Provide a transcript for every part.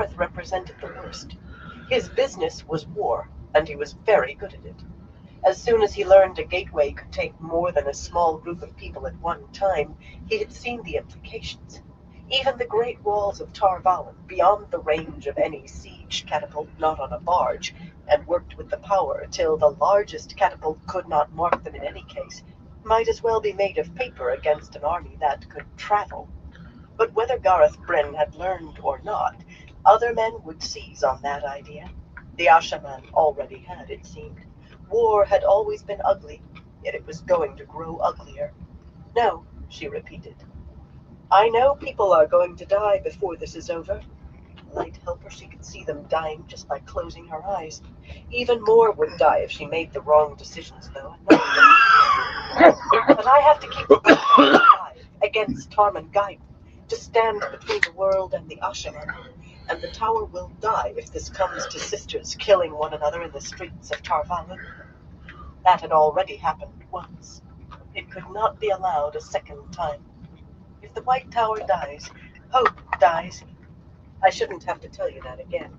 Gareth represented the worst. His business was war, and he was very good at it. As soon as he learned a gateway could take more than a small group of people at one time, he had seen the implications. Even the great walls of Tar Valon, beyond the range of any siege catapult not on a barge, and worked with the power till the largest catapult could not mark them in any case, might as well be made of paper against an army that could travel. But whether Gareth Bryn had learned or not, other men would seize on that idea. The Ashaman already had, it seemed. War had always been ugly, yet it was going to grow uglier. No, she repeated. I know people are going to die before this is over. Light help her, she could see them dying just by closing her eyes. Even more would die if she made the wrong decisions, though. But I have to keep the world alive against Tarman Gaiden, to stand between the world and the Ashaman. And the tower will die if this comes to sisters killing one another in the streets of Tar Valon. That had already happened once. It could not be allowed a second time. If the White Tower dies, hope dies. I shouldn't have to tell you that again.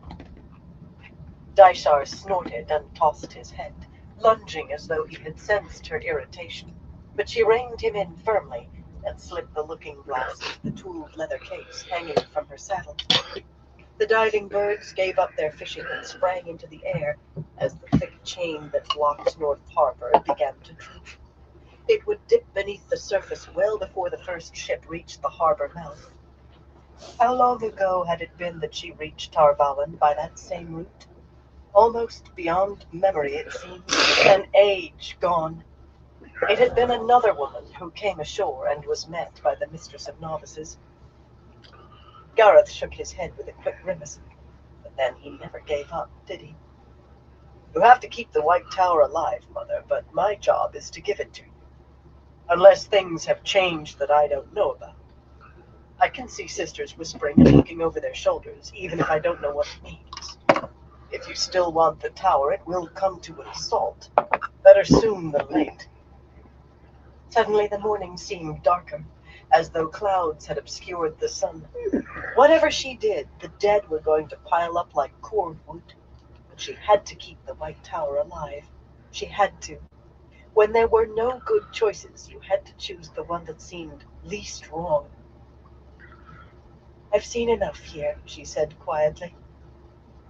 Daishar snorted and tossed his head, lunging as though he had sensed her irritation. But she reined him in firmly and slipped the looking-glass into the tooled leather case hanging from her saddle. The diving birds gave up their fishing and sprang into the air as the thick chain that blocked North Harbor began to droop. It would dip beneath the surface well before the first ship reached the harbor mouth. How long ago had it been that she reached Tar Valon by that same route? Almost beyond memory, it seemed, an age gone. It had been another woman who came ashore and was met by the mistress of novices. Gareth shook his head with a quick grimace. But then he never gave up, did he? You have to keep the White Tower alive, Mother, but my job is to give it to you. Unless things have changed that I don't know about. I can see sisters whispering and looking over their shoulders, even if I don't know what it means. If you still want the tower, it will come to an assault. Better soon than late. Suddenly the morning seemed darker, as though clouds had obscured the sun. Whatever she did, the dead were going to pile up like cordwood. But she had to keep the White Tower alive. She had to. When there were no good choices, you had to choose the one that seemed least wrong. I've seen enough here, she said quietly.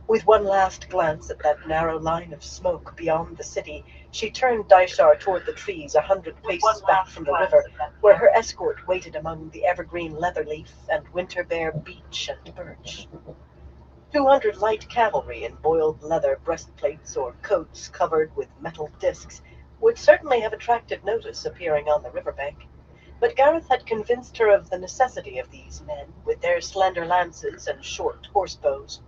With one last glance at that narrow line of smoke beyond the city, she turned Daishar toward the trees 100 paces back from the river, where her escort waited among the evergreen leatherleaf and winter-bare beech and birch. 200 light cavalry in boiled leather breastplates or coats covered with metal discs would certainly have attracted notice appearing on the riverbank. But Gareth had convinced her of the necessity of these men, with their slender lances and short horsebows.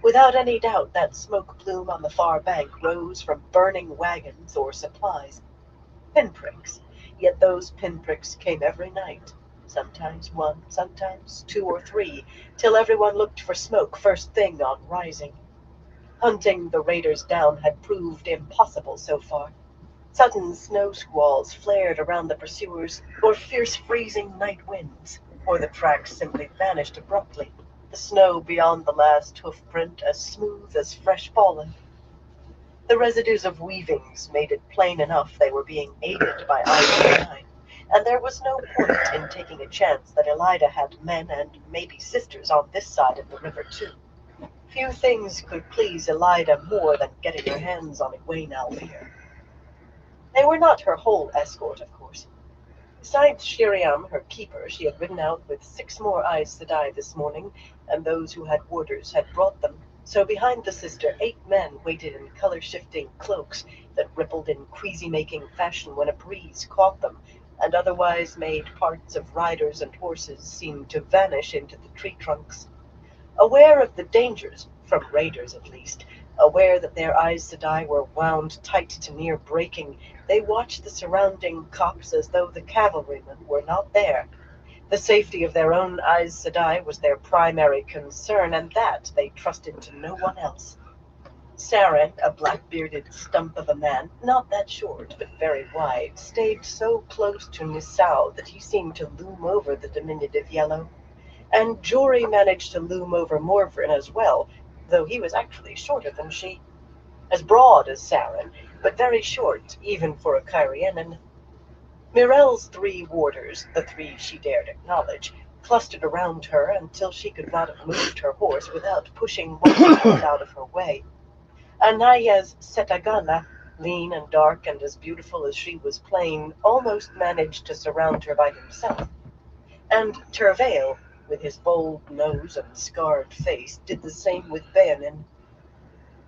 Without any doubt, that smoke plume on the far bank rose from burning wagons or supplies. Pinpricks. Yet those pinpricks came every night. Sometimes one, sometimes two or three, till everyone looked for smoke first thing on rising. Hunting the raiders down had proved impossible so far. Sudden snow squalls flared around the pursuers, or fierce freezing night winds, or the tracks simply vanished abruptly, the snow beyond the last hoof-print as smooth as fresh fallen. The residues of weavings made it plain enough they were being aided by I-9, and there was no point in taking a chance that Elida had men and maybe sisters on this side of the river too. Few things could please Elida more than getting her hands on Egwene Alvear. They were not her whole escort, of course. Besides Shiriam, her keeper, she had ridden out with 6 more Aes Sedai this morning, and those who had warders had brought them. So behind the sister, 8 men waited in color-shifting cloaks that rippled in queasy-making fashion when a breeze caught them, and otherwise made parts of riders and horses seem to vanish into the tree trunks. Aware of the dangers, from raiders at least, aware that their Aes Sedai were wound tight to near breaking, they watched the surrounding copse as though the cavalrymen were not there. The safety of their own Aes Sedai was their primary concern, and that they trusted to no one else. Saren, a black-bearded stump of a man, not that short but very wide, stayed so close to Nisau that he seemed to loom over the diminutive yellow. and Jory managed to loom over Morvern as well, though he was actually shorter than she. As broad as Saren, but very short, even for a Kyrianan. Mirel's 3 warders, the 3 she dared acknowledge, clustered around her until she could not have moved her horse without pushing one out of her way. Anaya's Setagana, lean and dark and as beautiful as she was plain, almost managed to surround her by himself. And Tervail, with his bold nose and scarred face, did the same with Bayanin.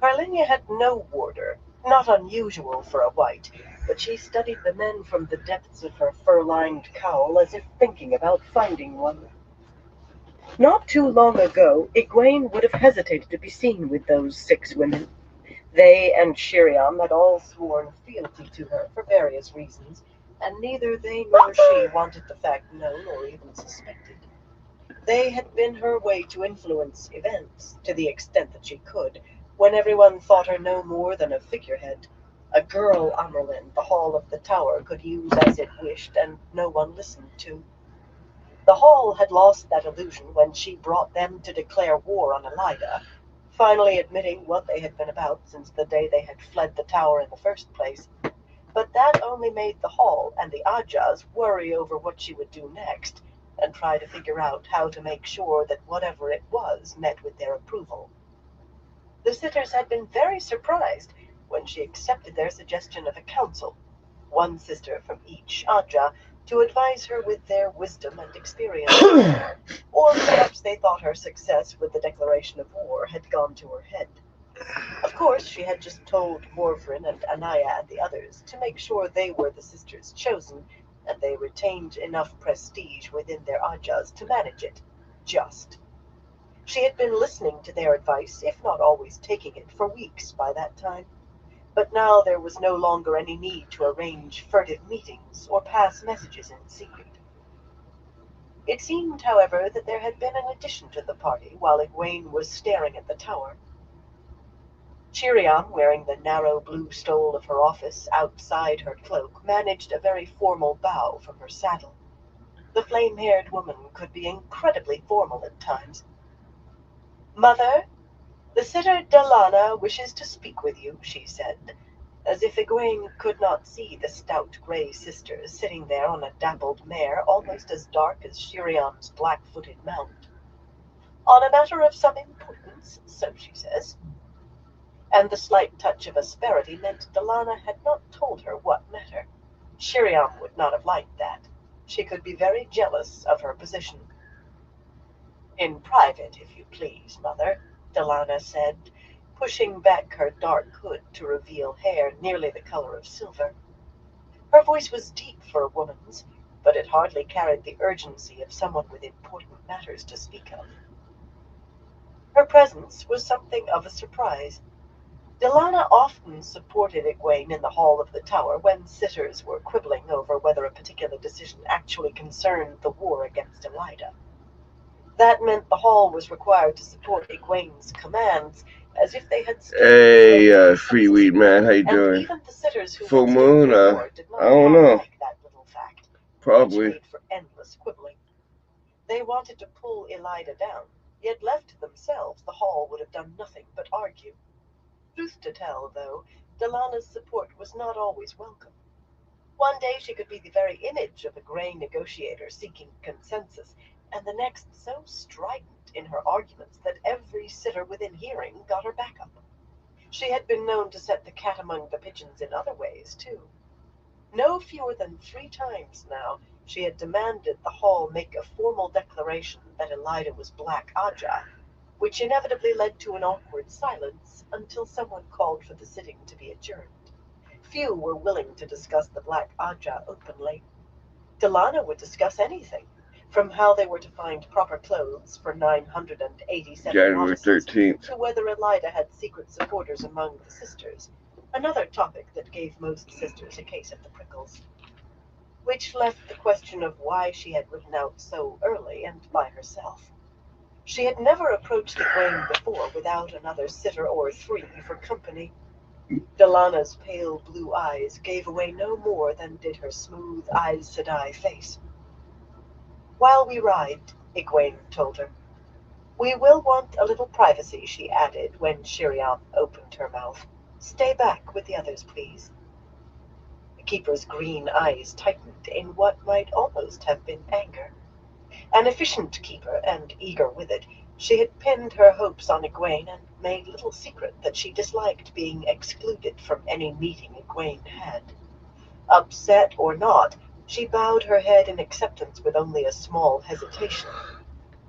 Harlinia had no warder, not unusual for a white, but she studied the men from the depths of her fur-lined cowl as if thinking about finding one. Not too long ago, Egwene would have hesitated to be seen with those 6 women. They and Shiriam had all sworn fealty to her for various reasons, and neither they nor she wanted the fact known or even suspected. They had been her way to influence events, to the extent that she could, when everyone thought her no more than a figurehead. A girl Amerlin the hall of the tower could use as it wished, and no one listened to. The hall had lost that illusion when she brought them to declare war on Elida, finally admitting what they had been about since the day they had fled the tower in the first place. But that only made the hall and the Ajas worry over what she would do next, and try to figure out how to make sure that whatever it was met with their approval. The sitters had been very surprised when she accepted their suggestion of a council, 1 sister from each Aja, to advise her with their wisdom and experience. Or perhaps they thought her success with the declaration of war had gone to her head. Of course, she had just told Morvrin and Anaya and the others to make sure they were the sisters chosen, and they retained enough prestige within their Ajas to manage it. Just. She had been listening to their advice, if not always taking it, for weeks by that time. But now there was no longer any need to arrange furtive meetings or pass messages in secret. It seemed, however, that there had been an addition to the party while Egwene was staring at the tower. Shiriam, wearing the narrow blue stole of her office outside her cloak, managed a very formal bow from her saddle. The flame-haired woman could be incredibly formal at times. "Mother, the sitter Dalana wishes to speak with you," she said, as if Egwene could not see the stout gray sister sitting there on a dappled mare almost as dark as Shiriam's black-footed mount. "On a matter of some importance, so she says." And the slight touch of asperity meant Dalana had not told her what matter. Shiriam would not have liked that. She could be very jealous of her position. "In private, if you please, Mother," Dalana said, pushing back her dark hood to reveal hair nearly the color of silver. Her voice was deep for a woman's, but it hardly carried the urgency of someone with important matters to speak of. Her presence was something of a surprise. Dalana often supported Egwene in the hall of the tower when sitters were quibbling over whether a particular decision actually concerned the war against Elida. That meant the hall was required to support Egwene's commands as if they had stood Hey, free weed man, how you doing? even the sitters who Full moon? did not I don't know. like that little fact, Probably. which made for endless quibbling. They wanted to pull Elida down, yet left to themselves, the hall would have done nothing but argue. Truth to tell, though, Delana's support was not always welcome. One day she could be the very image of a grey negotiator seeking consensus, and the next so strident in her arguments that every sitter within hearing got her back up. She had been known to set the cat among the pigeons in other ways, too. No fewer than 3 times now she had demanded the hall make a formal declaration that Elida was Black Aja, which inevitably led to an awkward silence until someone called for the sitting to be adjourned. Few were willing to discuss the Black Aja openly. Delana would discuss anything, from how they were to find proper clothes for 987 January officers 13th. to whether Elida had secret supporters among the sisters, another topic that gave most sisters a case of the prickles. Which left the question of why she had ridden out so early and by herself. She had never approached Egwene before without another sitter or 3 for company. Delana's pale blue eyes gave away no more than did her smooth Aes Sedai face. "While we ride," Egwene told her. We will want a little privacy, she added when Shiriam opened her mouth. Stay back with the others, please. The keeper's green eyes tightened in what might almost have been anger. An efficient keeper, and eager with it, she had pinned her hopes on Egwene and made little secret that she disliked being excluded from any meeting Egwene had. Upset or not, she bowed her head in acceptance with only a small hesitation.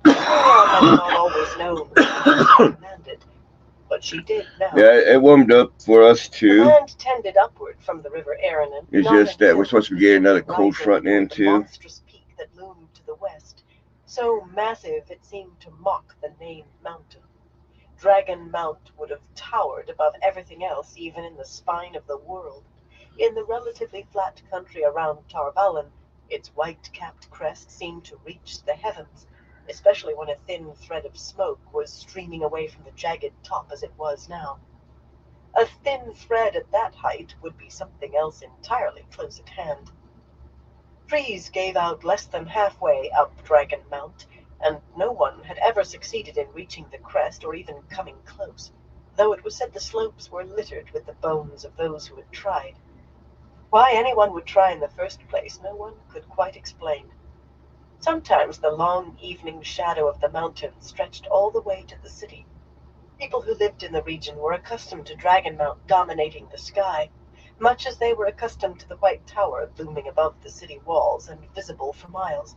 Shiriam had not always known what she commanded, but she did now. Yeah, it warmed up for us The too. land tended upward from the river Aranon. It's not just that we're until supposed to be the getting another city cold rising front in toward the too. monstrous peak that loomed to the west, so massive it seemed to mock the named mountain. Dragon Mount would have towered above everything else, even in the spine of the world. In the relatively flat country around Tarvalon, its white-capped crest seemed to reach the heavens, especially when a thin thread of smoke was streaming away from the jagged top as it was now. A thin thread at that height would be something else entirely close at hand. Trees gave out less than halfway up Dragon Mount, and no one had ever succeeded in reaching the crest or even coming close, though it was said the slopes were littered with the bones of those who had tried. Why anyone would try in the first place, no one could quite explain. Sometimes the long evening shadow of the mountain stretched all the way to the city. People who lived in the region were accustomed to Dragon Mount dominating the sky, much as they were accustomed to the white tower looming above the city walls and visible for miles.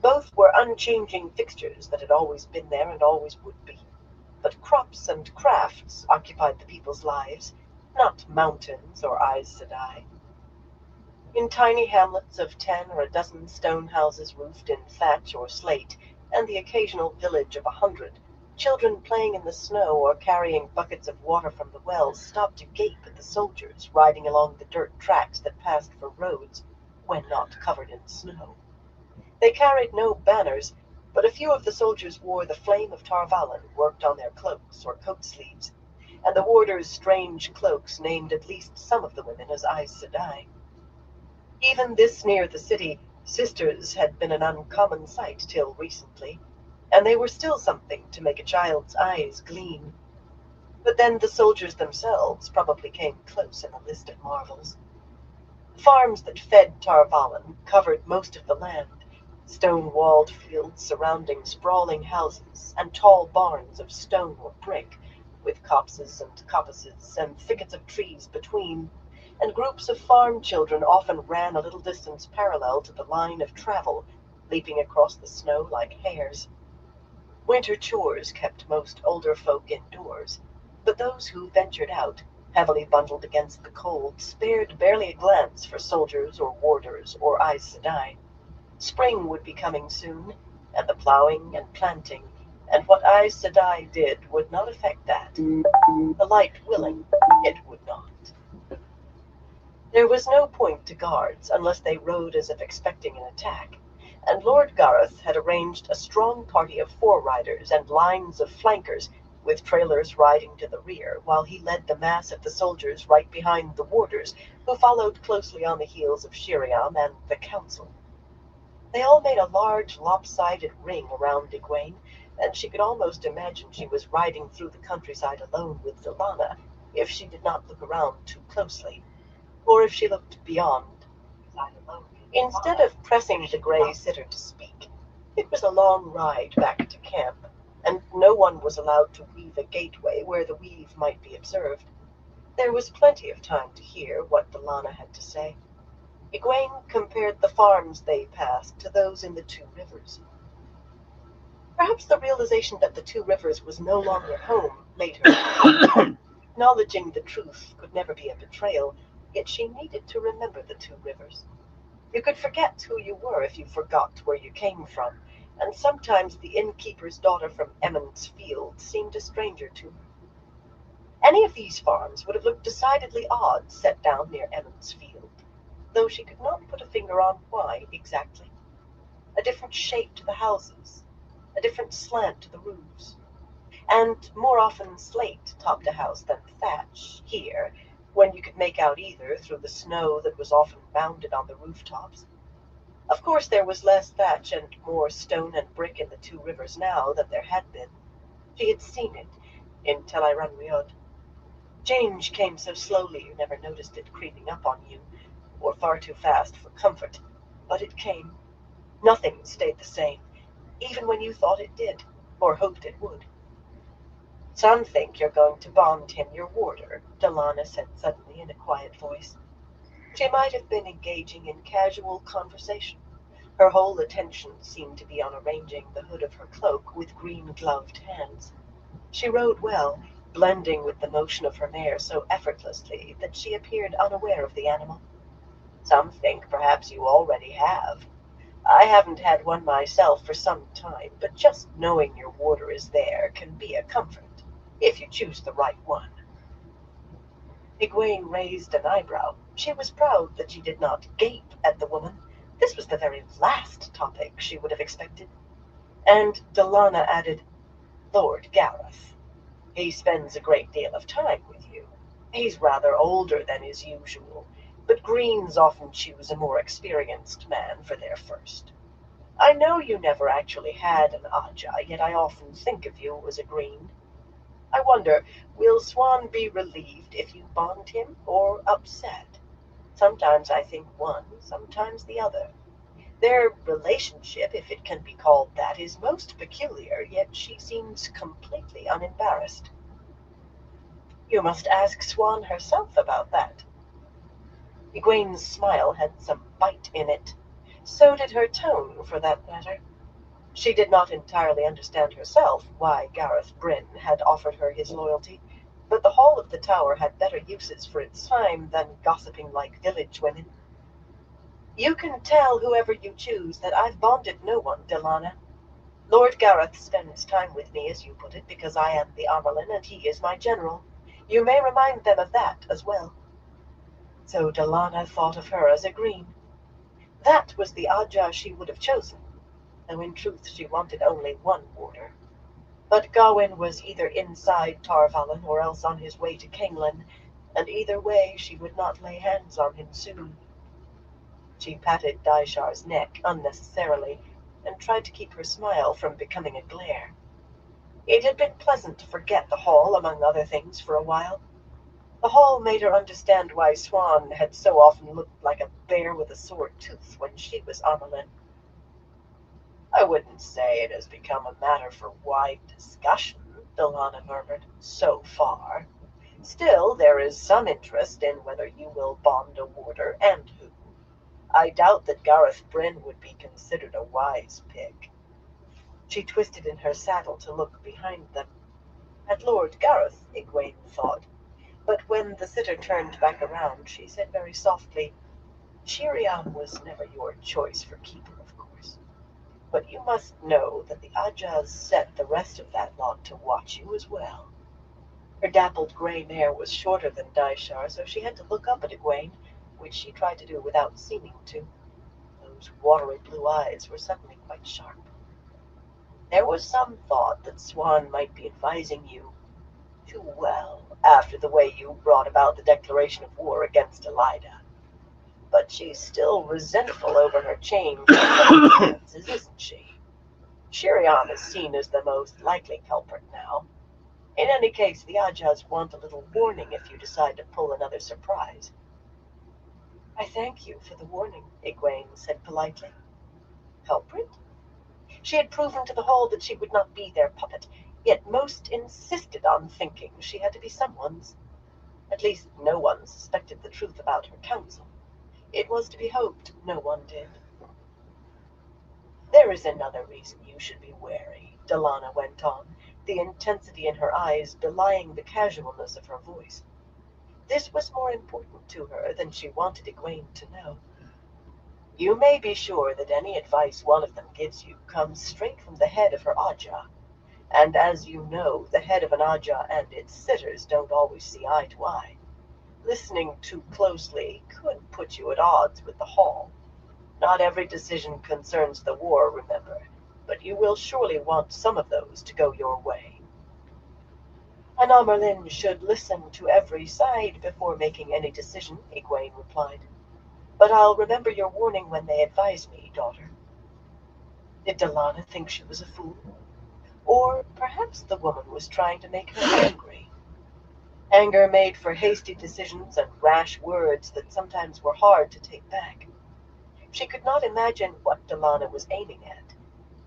Both were unchanging fixtures that had always been there and always would be. But crops and crafts occupied the people's lives, not mountains or Aes Sedai. In tiny hamlets of 10 or a dozen stone houses roofed in thatch or slate, and the occasional village of 100, children playing in the snow or carrying buckets of water from the wells stopped to gape at the soldiers riding along the dirt tracks that passed for roads when not covered in snow. They carried no banners, but a few of the soldiers wore the flame of Tarvalon worked on their cloaks or coat sleeves, and the warders' strange cloaks named at least some of the women as Aes Sedai. Even this near the city, sisters had been an uncommon sight till recently, and they were still something to make a child's eyes gleam. But then the soldiers themselves probably came close in the list of marvels. The farms that fed Tarvalon covered most of the land, stone-walled fields surrounding sprawling houses, and tall barns of stone or brick, with copses and coppices and thickets of trees between, and groups of farm children often ran a little distance parallel to the line of travel, leaping across the snow like hares. Winter chores kept most older folk indoors, but those who ventured out, heavily bundled against the cold, spared barely a glance for soldiers or warders or Aes Sedai. Spring would be coming soon, and the plowing and planting, and what Aes Sedai did would not affect that. The light willing, it would not. There was no point to guards unless they rode as if expecting an attack, and Lord Gareth had arranged a strong party of foreriders and lines of flankers, with trailers riding to the rear, while he led the mass of the soldiers right behind the warders, who followed closely on the heels of Shiriam and the council. They all made a large, lopsided ring around Egwene, and she could almost imagine she was riding through the countryside alone with Zelana, if she did not look around too closely, or if she looked beyond. Instead of pressing the gray sitter to speak, it was a long ride back to camp, and no one was allowed to weave a gateway where the weave might be observed. There was plenty of time to hear what Delana had to say. Egwene compared the farms they passed to those in the Two Rivers. Perhaps the realization that the Two Rivers was no longer home made her acknowledging the truth could never be a betrayal, yet she needed to remember the Two Rivers. You could forget who you were if you forgot where you came from, and sometimes the innkeeper's daughter from Emmond's Field seemed a stranger to her. Any of these farms would have looked decidedly odd set down near Emmond's Field, though she could not put a finger on why exactly. A different shape to the houses, a different slant to the roofs, and more often slate topped a house than thatch here, when you could make out either through the snow that was often bounded on the rooftops. Of course there was less thatch and more stone and brick in the two rivers now than there had been. She had seen it in Tel Riod. Change came so slowly you never noticed it creeping up on you, or far too fast for comfort. But it came. Nothing stayed the same, even when you thought it did, or hoped it would. Some think you're going to bond him your warder, Delana said suddenly in a quiet voice. She might have been engaging in casual conversation. Her whole attention seemed to be on arranging the hood of her cloak with green-gloved hands. She rode well, blending with the motion of her mare so effortlessly that she appeared unaware of the animal. Some think perhaps you already have. I haven't had one myself for some time, but just knowing your warder is there can be a comfort, if you choose the right one. Egwene raised an eyebrow. She was proud that she did not gape at the woman. This was the very last topic she would have expected. And Delana added, Lord Gareth. He spends a great deal of time with you. He's rather older than is usual, but Greens often choose a more experienced man for their first. I know you never actually had an Aja, yet I often think of you as a Green. I wonder, will Swan be relieved if you bond him, or upset? Sometimes I think one, sometimes the other. Their relationship, if it can be called that, is most peculiar, yet she seems completely unembarrassed. You must ask Swan herself about that. Egwene's smile had some bite in it. So did her tone, for that matter. She did not entirely understand herself why Gareth Bryn had offered her his loyalty, but the hall of the tower had better uses for its time than gossiping like village women. You can tell whoever you choose that I've bonded no one, Delana. Lord Gareth spends time with me, as you put it, because I am the Amerlin and he is my general. You may remind them of that as well. So Delana thought of her as a Green. That was the Aja she would have chosen, though in truth she wanted only one warder. But Gawain was either inside Tar Valon or else on his way to Caemlyn, and either way she would not lay hands on him soon. She patted Daishar's neck unnecessarily, and tried to keep her smile from becoming a glare. It had been pleasant to forget the hall, among other things, for a while. The hall made her understand why Swan had so often looked like a bear with a sore tooth when she was Amerlin. I wouldn't say it has become a matter for wide discussion, Delana murmured, so far. Still, there is some interest in whether you will bond a warder and who. I doubt that Gareth Bryn would be considered a wise pick. She twisted in her saddle to look behind them. At Lord Gareth, Egwene thought. But when the sitter turned back around, she said very softly, Shiriam was never your choice for keeper, of course. But you must know that the Ajas set the rest of that lot to watch you as well. Her dappled gray mare was shorter than Daishar, so she had to look up at Egwene, which she tried to do without seeming to. Those watery blue eyes were suddenly quite sharp. There was some thought that Swan might be advising you too well after the way you brought about the declaration of war against Elida. But she's still resentful over her change in circumstances, isn't she? Shiriam is seen as the most likely culprit now. In any case, the Ajas want a little warning if you decide to pull another surprise. I thank you for the warning, Egwene said politely. Culprit? She had proven to the hall that she would not be their puppet, yet most insisted on thinking she had to be someone's. At least no one suspected the truth about her counsel. It was to be hoped no one did. There is another reason you should be wary, Delana went on, the intensity in her eyes belying the casualness of her voice. This was more important to her than she wanted Egwene to know. You may be sure that any advice one of them gives you comes straight from the head of her Aja, and as you know, the head of an Aja and its sitters don't always see eye to eye. Listening too closely could put you at odds with the hall. Not every decision concerns the war, remember, but you will surely want some of those to go your way. An Amerlin should listen to every side before making any decision, Egwene replied. But I'll remember your warning when they advise me, daughter. Did Delana think she was a fool? Or perhaps the woman was trying to make her angry. Anger made for hasty decisions and rash words that sometimes were hard to take back. She could not imagine what Delana was aiming at,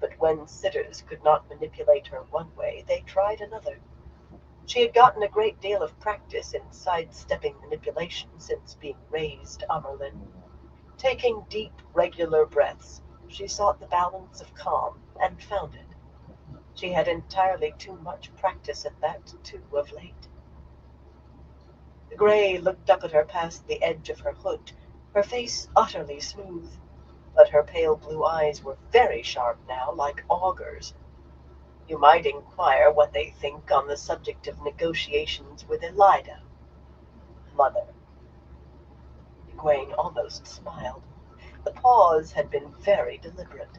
but when sitters could not manipulate her one way, they tried another. She had gotten a great deal of practice in sidestepping manipulation since being raised Amerlin. Taking deep, regular breaths, she sought the balance of calm and found it. She had entirely too much practice at that, too, of late. The gray looked up at her past the edge of her hood, her face utterly smooth, but her pale blue eyes were very sharp now, like augers. You might inquire what they think on the subject of negotiations with Elida. Mother. Egwene almost smiled. The pause had been very deliberate.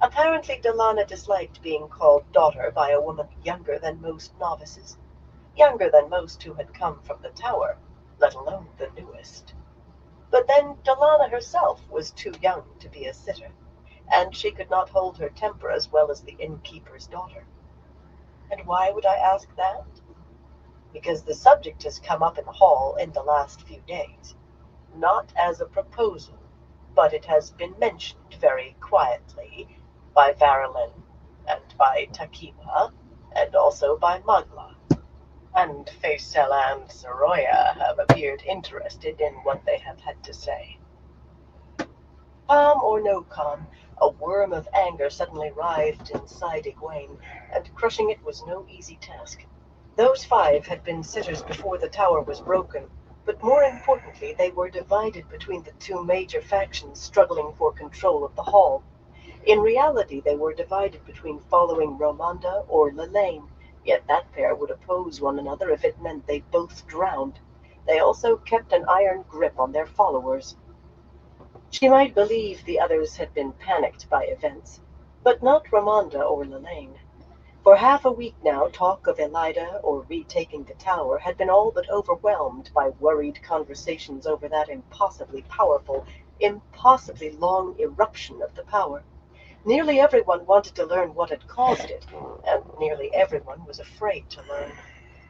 Apparently Delana disliked being called daughter by a woman younger than most novices, younger than most who had come from the tower, let alone the newest. But then Delana herself was too young to be a sitter, and she could not hold her temper as well as the innkeeper's daughter. And why would I ask that? Because the subject has come up in the hall in the last few days. Not as a proposal, but it has been mentioned very quietly by Varilyn, and by Takima, and also by Magla. And Faisal and Soroya have appeared interested in what they have had to say. Calm or no calm, a worm of anger suddenly writhed inside Egwene, and crushing it was no easy task. Those five had been sitters before the tower was broken, but more importantly, they were divided between the two major factions struggling for control of the hall. In reality, they were divided between following Ramonda or Lelaine, yet that pair would oppose one another if it meant they both drowned. They also kept an iron grip on their followers. She might believe the others had been panicked by events, but not Ramonda or Lelaine. For half a week now, talk of Elida or retaking the tower had been all but overwhelmed by worried conversations over that impossibly powerful, impossibly long eruption of the power. Nearly everyone wanted to learn what had caused it, and nearly everyone was afraid to learn.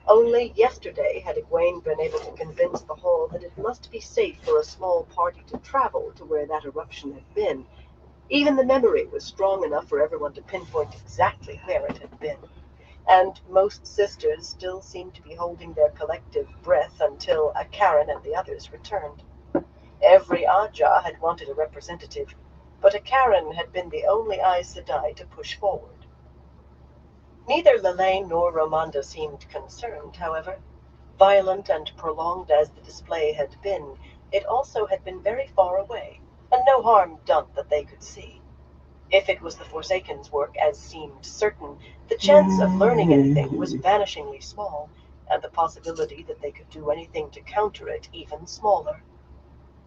Only yesterday had Egwene been able to convince the hall that it must be safe for a small party to travel to where that eruption had been. Even the memory was strong enough for everyone to pinpoint exactly where it had been. And most sisters still seemed to be holding their collective breath until Akaran and the others returned. Every Aja had wanted a representative, but Akaran had been the only Aes Sedai to push forward. Neither Lelaine nor Ramonda seemed concerned, however. Violent and prolonged as the display had been, it also had been very far away, and no harm done that they could see. If it was the Forsaken's work, as seemed certain, the chance of learning anything was vanishingly small, and the possibility that they could do anything to counter it even smaller.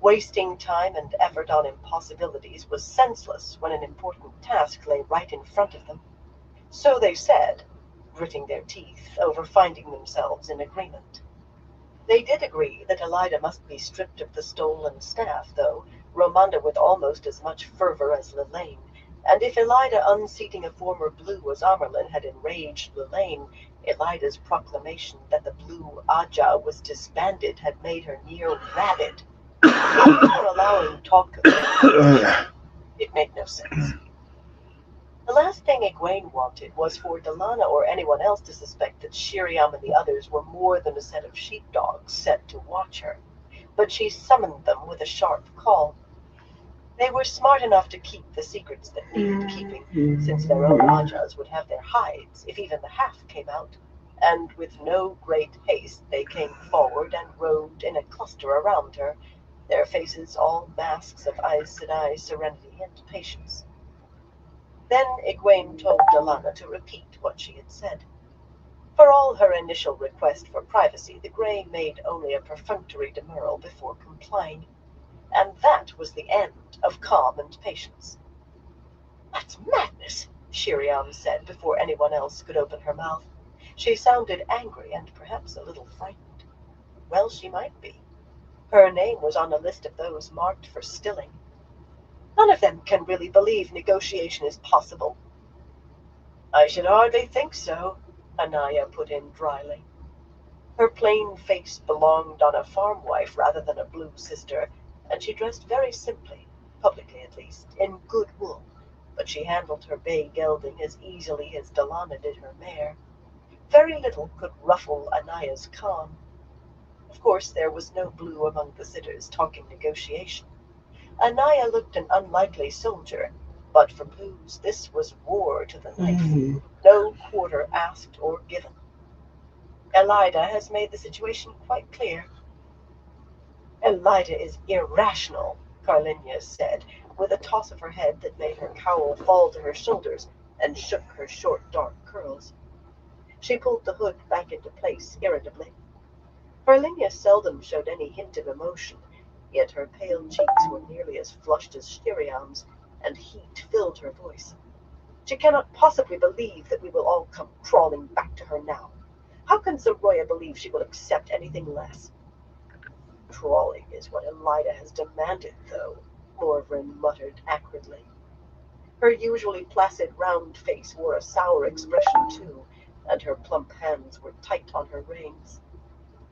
Wasting time and effort on impossibilities was senseless when an important task lay right in front of them. So they said, gritting their teeth over finding themselves in agreement. They did agree that Elida must be stripped of the stolen staff, though, Ramonda with almost as much fervor as Lelaine, and if Elida unseating a former Blue as Amerlin had enraged Lelaine, Elida's proclamation that the Blue Aja was disbanded had made her near rabid. If they were allowing talk of it made no sense. The last thing Egwene wanted was for Delana or anyone else to suspect that Shiriam and the others were more than a set of sheepdogs set to watch her, but she summoned them with a sharp call. They were smart enough to keep the secrets that needed keeping, since their own Ajas would have their hides if even the half came out, and with no great haste they came forward and rode in a cluster around her, their faces all masks of Aes Sedai serenity and patience. Then Egwene told Delana to repeat what she had said. For all her initial request for privacy, the Grey made only a perfunctory demurral before complying, and that was the end of calm and patience. "That's madness," Shiriam said before anyone else could open her mouth. She sounded angry and perhaps a little frightened. Well, she might be. Her name was on a list of those marked for stilling. None of them can really believe negotiation is possible. I should hardly think so, Anaya put in dryly. Her plain face belonged on a farm wife rather than a blue sister, and she dressed very simply, publicly at least, in good wool, but she handled her bay gelding as easily as Delana did her mare. Very little could ruffle Anaya's calm. Of course, there was no blue among the sitters talking negotiation. Anaya looked an unlikely soldier, but for blues this was war to the knife. No quarter asked or given. Elida has made the situation quite clear. Elida is irrational, Carlinia said, with a toss of her head that made her cowl fall to her shoulders and shook her short dark curls. She pulled the hood back into place irritably. Carlinia seldom showed any hint of emotion, yet her pale cheeks were nearly as flushed as Shiriam's, and heat filled her voice. She cannot possibly believe that we will all come crawling back to her now. How can Zoroya believe she will accept anything less? Crawling is what Elida has demanded, though, Morvran muttered acridly. Her usually placid round face wore a sour expression, too, and her plump hands were tight on her reins.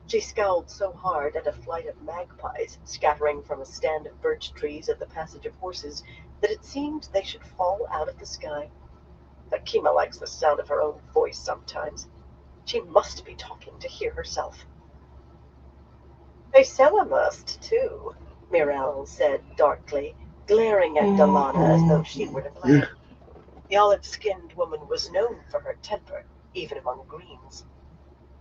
She scowled so hard at a flight of magpies scattering from a stand of birch trees at the passage of horses that it seemed they should fall out of the sky. Akima likes the sound of her own voice sometimes. She must be talking to hear herself. Faisella must, too, Mirel said darkly, glaring at Delana as though she were to blame. The olive-skinned woman was known for her temper, even among greens.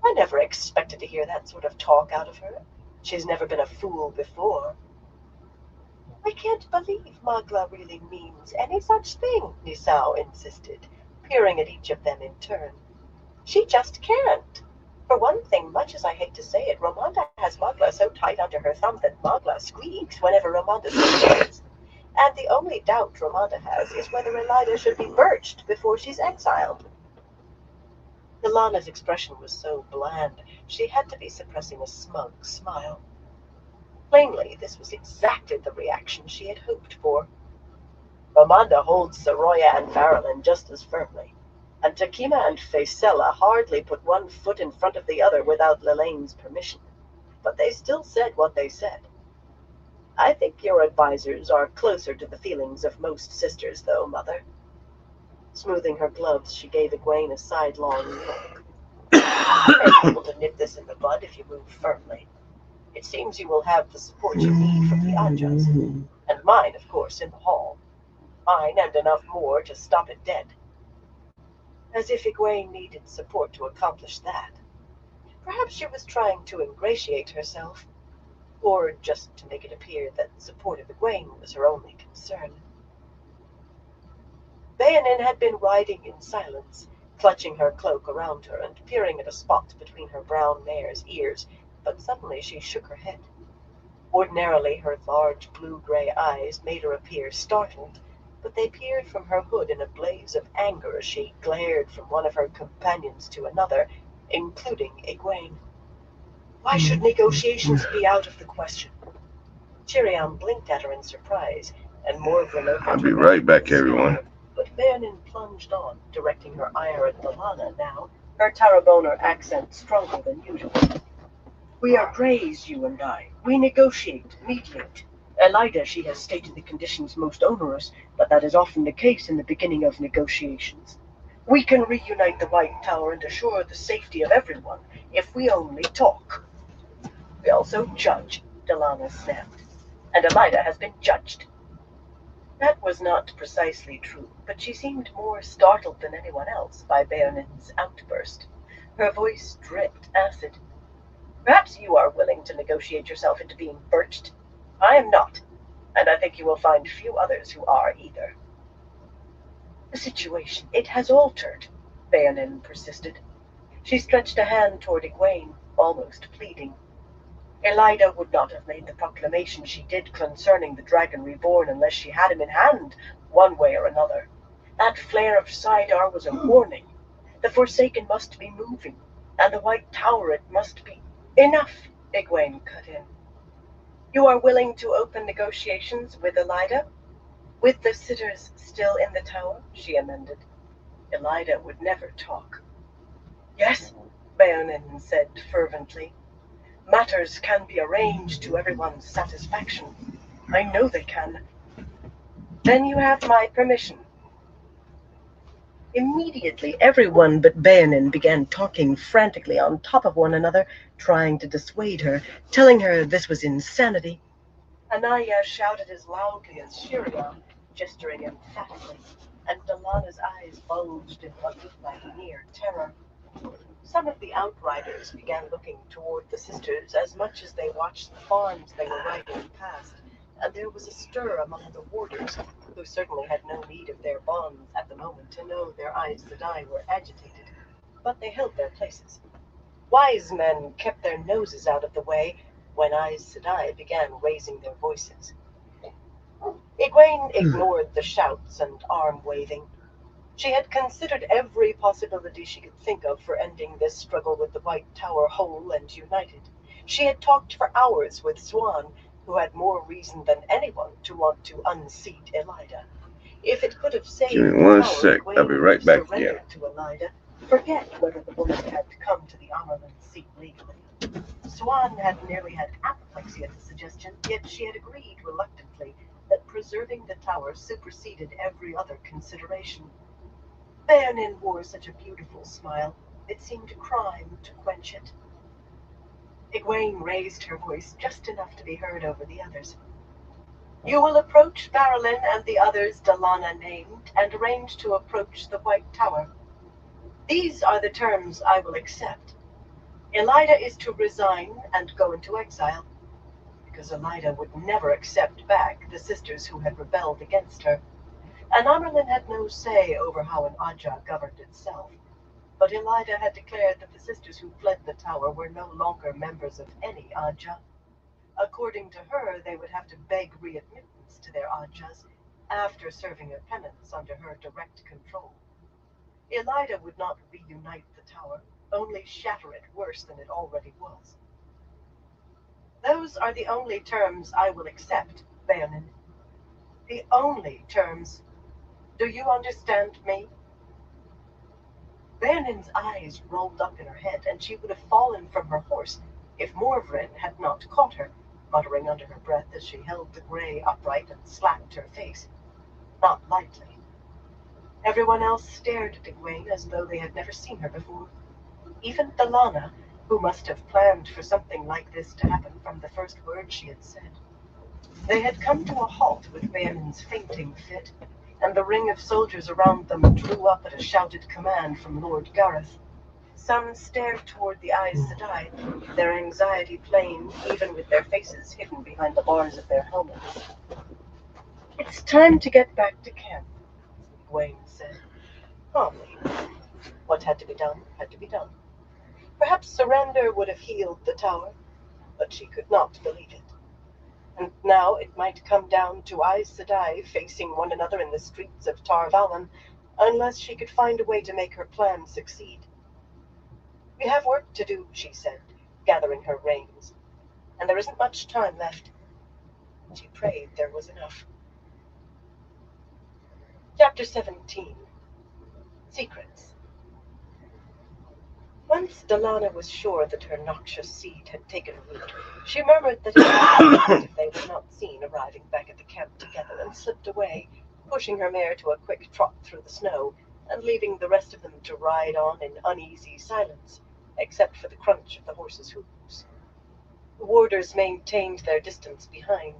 I never expected to hear that sort of talk out of her. She's never been a fool before. I can't believe Magla really means any such thing, Nisao insisted, peering at each of them in turn. She just can't. For one thing, much as I hate to say it, Ramonda has Magla so tight under her thumb that Magla squeaks whenever Ramonda speaks. And the only doubt Ramonda has is whether Elida should be birched before she's exiled. Delana's expression was so bland, she had to be suppressing a smug smile. Plainly, this was exactly the reaction she had hoped for. Ramonda holds Zoroya and Farallon just as firmly, and Takima and Faisella hardly put one foot in front of the other without Lilaine's permission. But they still said what they said. I think your advisors are closer to the feelings of most sisters, though, Mother. Smoothing her gloves, she gave Egwene a sidelong look. You may be able to nip this in the bud if you move firmly. It seems you will have the support you need from the Anjas, and mine, of course, in the hall. Mine and enough more to stop it dead. As if Egwene needed support to accomplish that. Perhaps she was trying to ingratiate herself, or just to make it appear that the support of Egwene was her only concern. Bayanin had been riding in silence, clutching her cloak around her and peering at a spot between her brown mare's ears, but suddenly she shook her head. Ordinarily, her large blue-gray eyes made her appear startled, but they peered from her hood in a blaze of anger as she glared from one of her companions to another, including Egwene. Why should negotiations be out of the question? Chiriam blinked at her in surprise, and Morvran opened I'll be right back, everyone. But Bayanin plunged on, directing her ire at Delana now, her Tarraboner accent stronger than usual. We are Greys, you and I. We negotiate, mediate. Elida, she has stated the conditions most onerous, but that is often the case in the beginning of negotiations. We can reunite the White Tower and assure the safety of everyone if we only talk. We also judge, Delana snapped. And Elida has been judged. That was not precisely true, but she seemed more startled than anyone else by Bayanin's outburst. Her voice dripped acid. Perhaps you are willing to negotiate yourself into being birched. I am not, and I think you will find few others who are either. The situation, it has altered, Bayanin persisted. She stretched a hand toward Egwene, almost pleading. Elida would not have made the proclamation she did concerning the dragon reborn unless she had him in hand, one way or another. That flare of Sidar was a warning. The Forsaken must be moving, and the White Tower it must be. Enough, Egwene cut in. You are willing to open negotiations with Elida? With the sitters still in the tower, she amended. Elida would never talk. Yes, Baonin said fervently. Matters can be arranged to everyone's satisfaction. I know they can. Then you have my permission. Immediately, everyone but Baonin began talking frantically on top of one another, trying to dissuade her, telling her this was insanity. Anaya shouted as loudly as Shiriam, gesturing emphatically, and Delana's eyes bulged in what looked like near terror. Some of the outriders began looking toward the sisters as much as they watched the farms they were riding past, and there was a stir among the warders, who certainly had no need of their bonds at the moment to know their Aes Sedai were agitated, but they held their places. Wise men kept their noses out of the way when Aes Sedai began raising their voices. Egwene ignored the shouts and arm-waving. She had considered every possibility she could think of for ending this struggle with the White Tower whole and united. She had talked for hours with Swan, who had more reason than anyone to want to unseat Elida. If it could have saved Give me the one tower, sec. Egwene I'll be right back. surrendered to Elida. Forget whether the woman had come to the Amerlin seat legally. Swan had nearly had apoplexy at the suggestion, yet she had agreed reluctantly that preserving the tower superseded every other consideration. Baonin wore such a beautiful smile, it seemed a crime to quench it. Egwene raised her voice just enough to be heard over the others. You will approach Barolin and the others Delana named, and arrange to approach the White Tower. These are the terms I will accept. Elida is to resign and go into exile, because Elida would never accept back the sisters who had rebelled against her. And Amerlin had no say over how an Aja governed itself, but Elida had declared that the sisters who fled the tower were no longer members of any Aja. According to her, they would have to beg readmittance to their Ajas after serving a penance under her direct control. Elida would not reunite the tower, only shatter it worse than it already was. Those are the only terms I will accept, Baonin. The only terms. Do you understand me? Baonin's eyes rolled up in her head, and she would have fallen from her horse if Morvrin had not caught her, muttering under her breath as she held the gray upright and slapped her face. Not lightly. Everyone else stared at Egwene as though they had never seen her before. Even Delana, who must have planned for something like this to happen from the first word she had said. They had come to a halt with Baonin's fainting fit, and the ring of soldiers around them drew up at a shouted command from Lord Gareth. Some stared toward the Aes Sedai, their anxiety plain even with their faces hidden behind the bars of their helmets. It's time to get back to camp, Egwene said calmly. What had to be done had to be done. Perhaps surrender would have healed the tower, but she could not believe it. And now it might come down to Aes Sedai facing one another in the streets of Tar Valon, unless she could find a way to make her plan succeed. We have work to do, she said, gathering her reins, and there isn't much time left. She prayed there was enough. Chapter 17. Secrets. Once Delana was sure that her noxious seed had taken root, she murmured that it would be if they were not seen arriving back at the camp together, and slipped away, pushing her mare to a quick trot through the snow, and leaving the rest of them to ride on in uneasy silence, except for the crunch of the horses' hooves. The warders maintained their distance behind,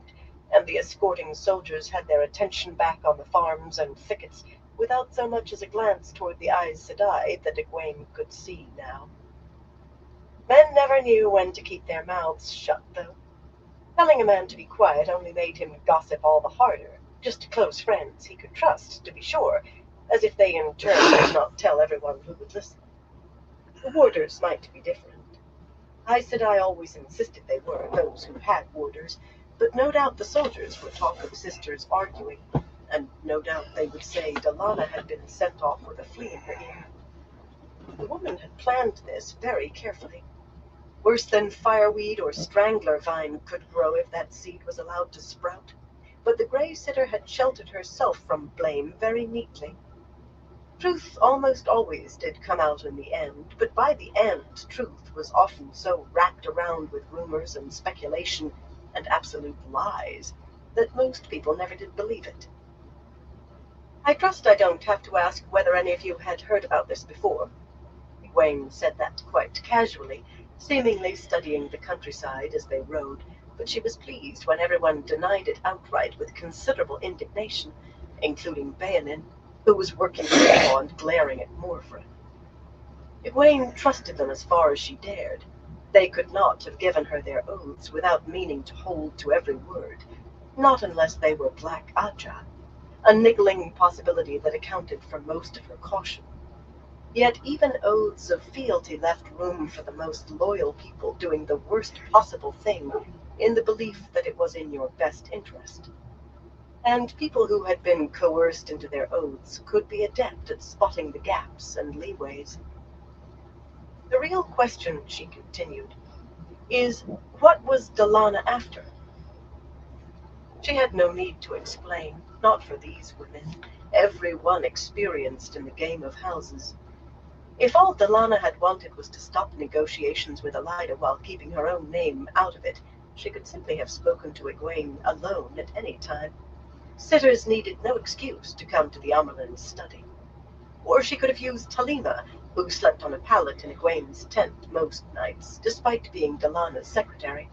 and the escorting soldiers had their attention back on the farms and thickets, without so much as a glance toward the Aes Sedai that Egwene could see now. Men never knew when to keep their mouths shut, though. Telling a man to be quiet only made him gossip all the harder, just to close friends he could trust, to be sure, as if they in turn did not tell everyone who would listen. The warders might be different. Aes Sedai always insisted they were, those who had warders, but no doubt the soldiers would talk of sisters arguing, and no doubt they would say Delana had been sent off with a flea in her ear. The woman had planned this very carefully. Worse than fireweed or strangler vine could grow if that seed was allowed to sprout. But the gray sitter had sheltered herself from blame very neatly. Truth almost always did come out in the end, but by the end truth was often so wrapped around with rumors and speculation and absolute lies that most people never did believe it. I trust I don't have to ask whether any of you had heard about this before. Wayne said that quite casually, seemingly studying the countryside as they rode, but she was pleased when everyone denied it outright with considerable indignation, including Bayanin, who was working raw and glaring at Morfra. Egwene trusted them as far as she dared. They could not have given her their oaths without meaning to hold to every word, not unless they were Black Aja, a niggling possibility that accounted for most of her caution. Yet even oaths of fealty left room for the most loyal people doing the worst possible thing in the belief that it was in your best interest. And people who had been coerced into their oaths could be adept at spotting the gaps and leeways. The real question, she continued, is what was Delana after? She had no need to explain, not for these women, every one experienced in the game of houses. If all Delana had wanted was to stop negotiations with Elida while keeping her own name out of it, she could simply have spoken to Egwene alone at any time. Sitters needed no excuse to come to the Amerlin's study. Or she could have used Talima, who slept on a pallet in Egwene's tent most nights, despite being Delana's secretary.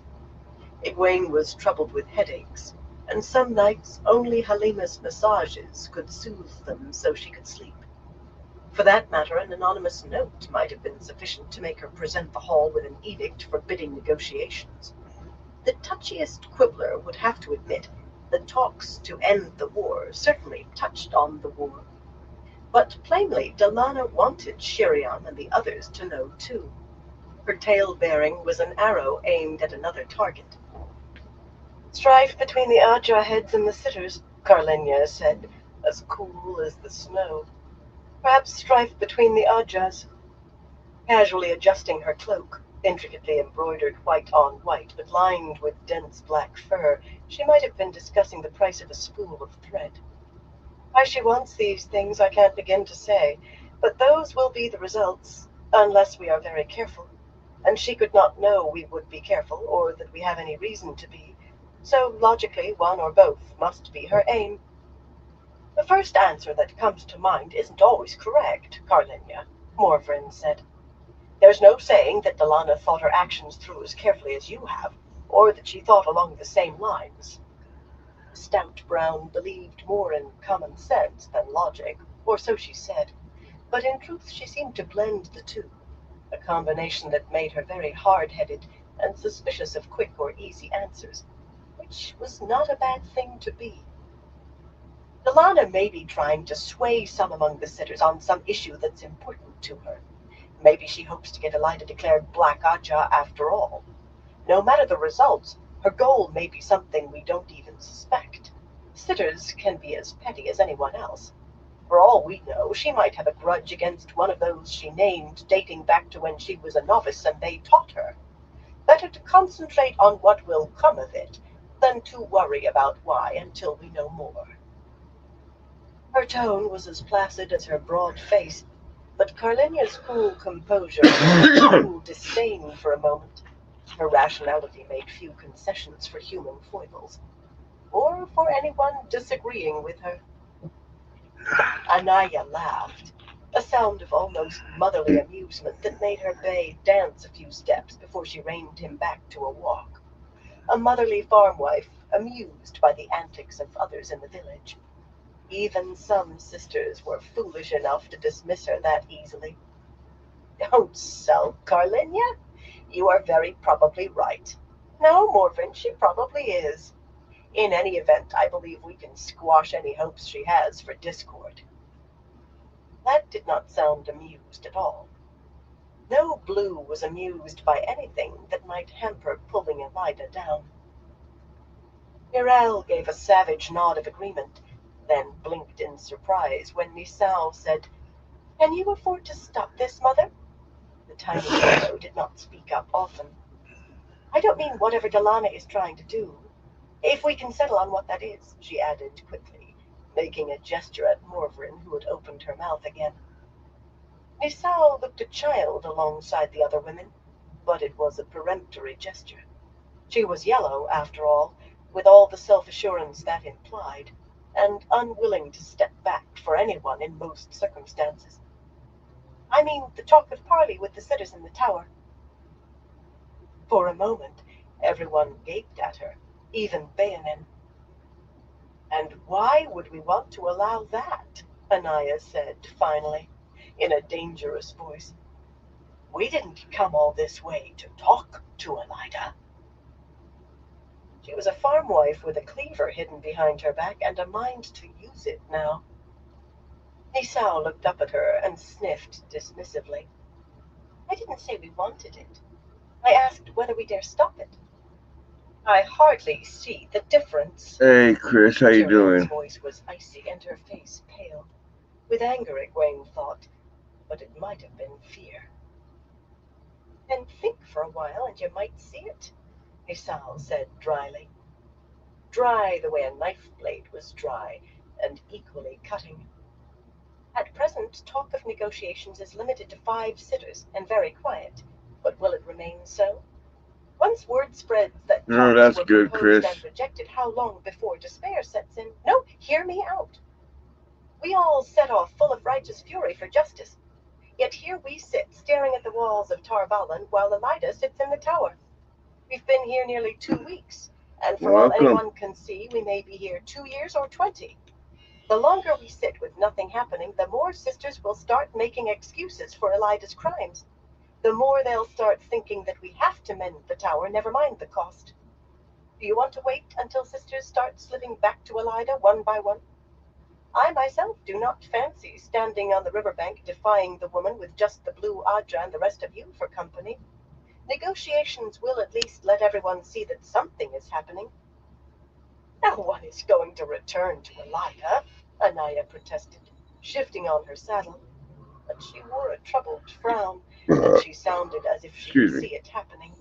Egwene was troubled with headaches, and some nights only Halima's massages could soothe them so she could sleep. For that matter, an anonymous note might have been sufficient to make her present the hall with an edict forbidding negotiations. The touchiest quibbler would have to admit that talks to end the war certainly touched on the war. But plainly, Delana wanted Shirian and the others to know too. Her tale-bearing was an arrow aimed at another target. Strife between the Aja heads and the sitters, Carlenia said, as cool as the snow. Perhaps strife between the Ajas. Casually adjusting her cloak, intricately embroidered white on white, but lined with dense black fur, she might have been discussing the price of a spool of thread. Why she wants these things I can't begin to say, but those will be the results, unless we are very careful. And she could not know we would be careful, or that we have any reason to be, so logically one or both must be her aim. The first answer that comes to mind isn't always correct, Carlenia, Morfrin said. There's no saying that Delana thought her actions through as carefully as you have, or that she thought along the same lines. Stout Brown believed more in common sense than logic, or so she said, but in truth she seemed to blend the two, a combination that made her very hard-headed and suspicious of quick or easy answers, which was not a bad thing to be. Delana may be trying to sway some among the sitters on some issue that's important to her. Maybe she hopes to get Elida declared Black Aja after all. No matter the results, her goal may be something we don't even suspect. Sitters can be as petty as anyone else. For all we know, she might have a grudge against one of those she named dating back to when she was a novice and they taught her. Better to concentrate on what will come of it than to worry about why until we know more. Her tone was as placid as her broad face, but Carlinia's cool composure was cool disdain for a moment. Her rationality made few concessions for human foibles, or for anyone disagreeing with her. Anaya laughed, a sound of almost motherly amusement that made her bay dance a few steps before she reined him back to a walk. A motherly farm wife, amused by the antics of others in the village. Even some sisters were foolish enough to dismiss her that easily. Don't sulk, Carlinia. You are very probably right. No, Morfin, she probably is. In any event, I believe we can squash any hopes she has for discord. That did not sound amused at all. No Blue was amused by anything that might hamper pulling Elida down. Mirel gave a savage nod of agreement, then blinked in surprise when Misao said, "Can you afford to stop this, Mother?" The tiny fellow did not speak up often. I don't mean whatever Delana is trying to do. If we can settle on what that is, she added quickly, making a gesture at Morvrin, who had opened her mouth again. Nisao looked a child alongside the other women, but it was a peremptory gesture. She was yellow, after all, with all the self-assurance that implied, and unwilling to step back for anyone in most circumstances. I mean the talk of parley with the sitters in the tower. For a moment, everyone gaped at her, even Bayanin. And why would we want to allow that? Anaya said, finally, in a dangerous voice. We didn't come all this way to talk to Elida. She was a farm wife with a cleaver hidden behind her back and a mind to use it now. Nisao looked up at her and sniffed dismissively. I didn't say we wanted it. I asked whether we dare stop it. I hardly see the difference. Hey, Chris, how you Tyrion's doing? voice was icy and her face pale. With anger, Egwene thought, but it might have been fear. Then think for a while and you might see it, Nisao said dryly. Dry the way a knife blade was dry, and equally cutting. At present, talk of negotiations is limited to 5 sitters and very quiet. But will it remain so? Once word spreads that Oh, talks that's were good, proposed Chris. and rejected, how long before despair sets in? No, hear me out. We all set off full of righteous fury for justice. Yet here we sit, staring at the walls of Tarvalon, while Elida sits in the tower. We've been here nearly 2 weeks, and for all Welcome. anyone can see, we may be here 2 years or 20. The longer we sit with nothing happening, the more sisters will start making excuses for Elida's crimes. The more they'll start thinking that we have to mend the tower, never mind the cost. Do you want to wait until sisters start slipping back to Elida one by one? I myself do not fancy standing on the riverbank defying the woman with just the blue Adra and the rest of you for company. Negotiations will at least let everyone see that something is happening. No one is going to return to Elida, Anaya protested, shifting on her saddle. But she wore a troubled frown, and she sounded as if she could Excuse me. see it happening.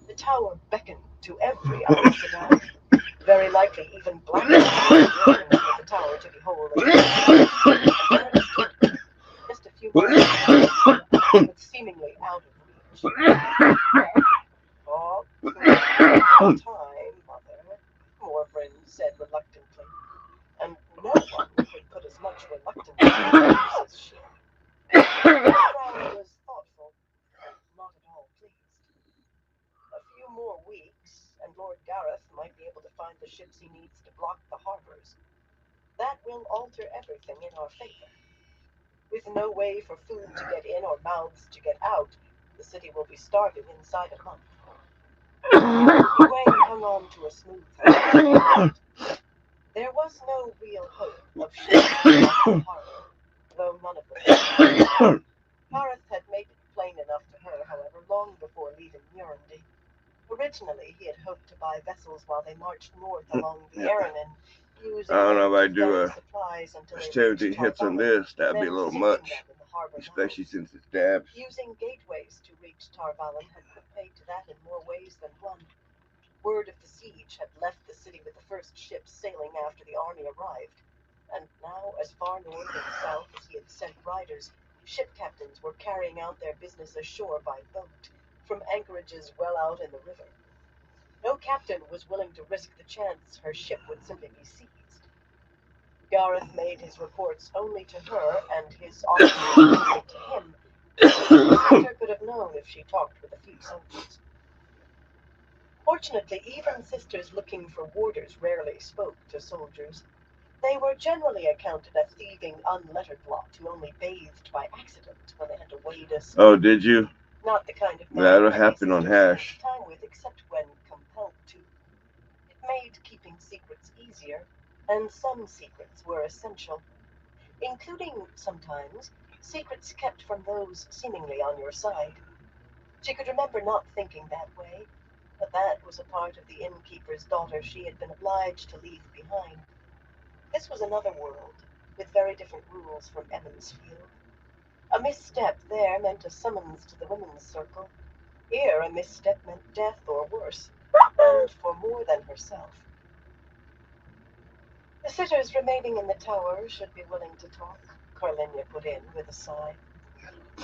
The tower beckoned to every Aes Sedai, very likely even Black for the tower to be whole again. Just a few miles away, but seemingly out of reach. Oh, time, Mother, Morvrin said reluctantly, and no one could put as much reluctance in her voice as she. The crowd was thoughtful, and not at all pleased. A few more weeks, and Lord Gareth might be able to find the ships he needs to block the harbors. That will alter everything in our favor. With no way for food to get in or mouths to get out, the city will be starving inside a month. Egwene hung on to a smooth thread. There was no real hope of ships blocking the harbor, though none of them. Gareth had made it plain enough to her, however, long before leaving Murandy. Originally, he had hoped to buy vessels while they marched north along the Aranon, using I don't them know if I to do ferry a supplies until they festivity reached hits on Tarvalon, this. That'd be a then little sinking much, them in the harbor especially mouths. since it's dabs. Using gateways to reach Tarvalon had put paid to that in more ways than one. Word of the siege had left the city with the first ships sailing after the army arrived, and now, as far north and south as he had sent riders, ship captains were carrying out their business ashore by boat, from anchorages well out in the river. No captain was willing to risk the chance her ship would simply be seized. Gareth made his reports only to her, and his officers only to him. The sister could have known if she talked with a few soldiers. Fortunately, even sisters looking for warders rarely spoke to soldiers. They were generally accounted a thieving, unlettered lot who only bathed by accident when they had to wade a stream. Oh, did you? Not the kind of man That'll any happen on sister spent Hash. time with except when compelled to. It made keeping secrets easier, and some secrets were essential, including, sometimes, secrets kept from those seemingly on your side. She could remember not thinking that way, but that was a part of the innkeeper's daughter she had been obliged to leave behind. This was another world, with very different rules from Emmonsfield. A misstep there meant a summons to the women's circle. Here, a misstep meant death or worse, and for more than herself. The sitters remaining in the tower should be willing to talk, Carlinia put in with a sigh.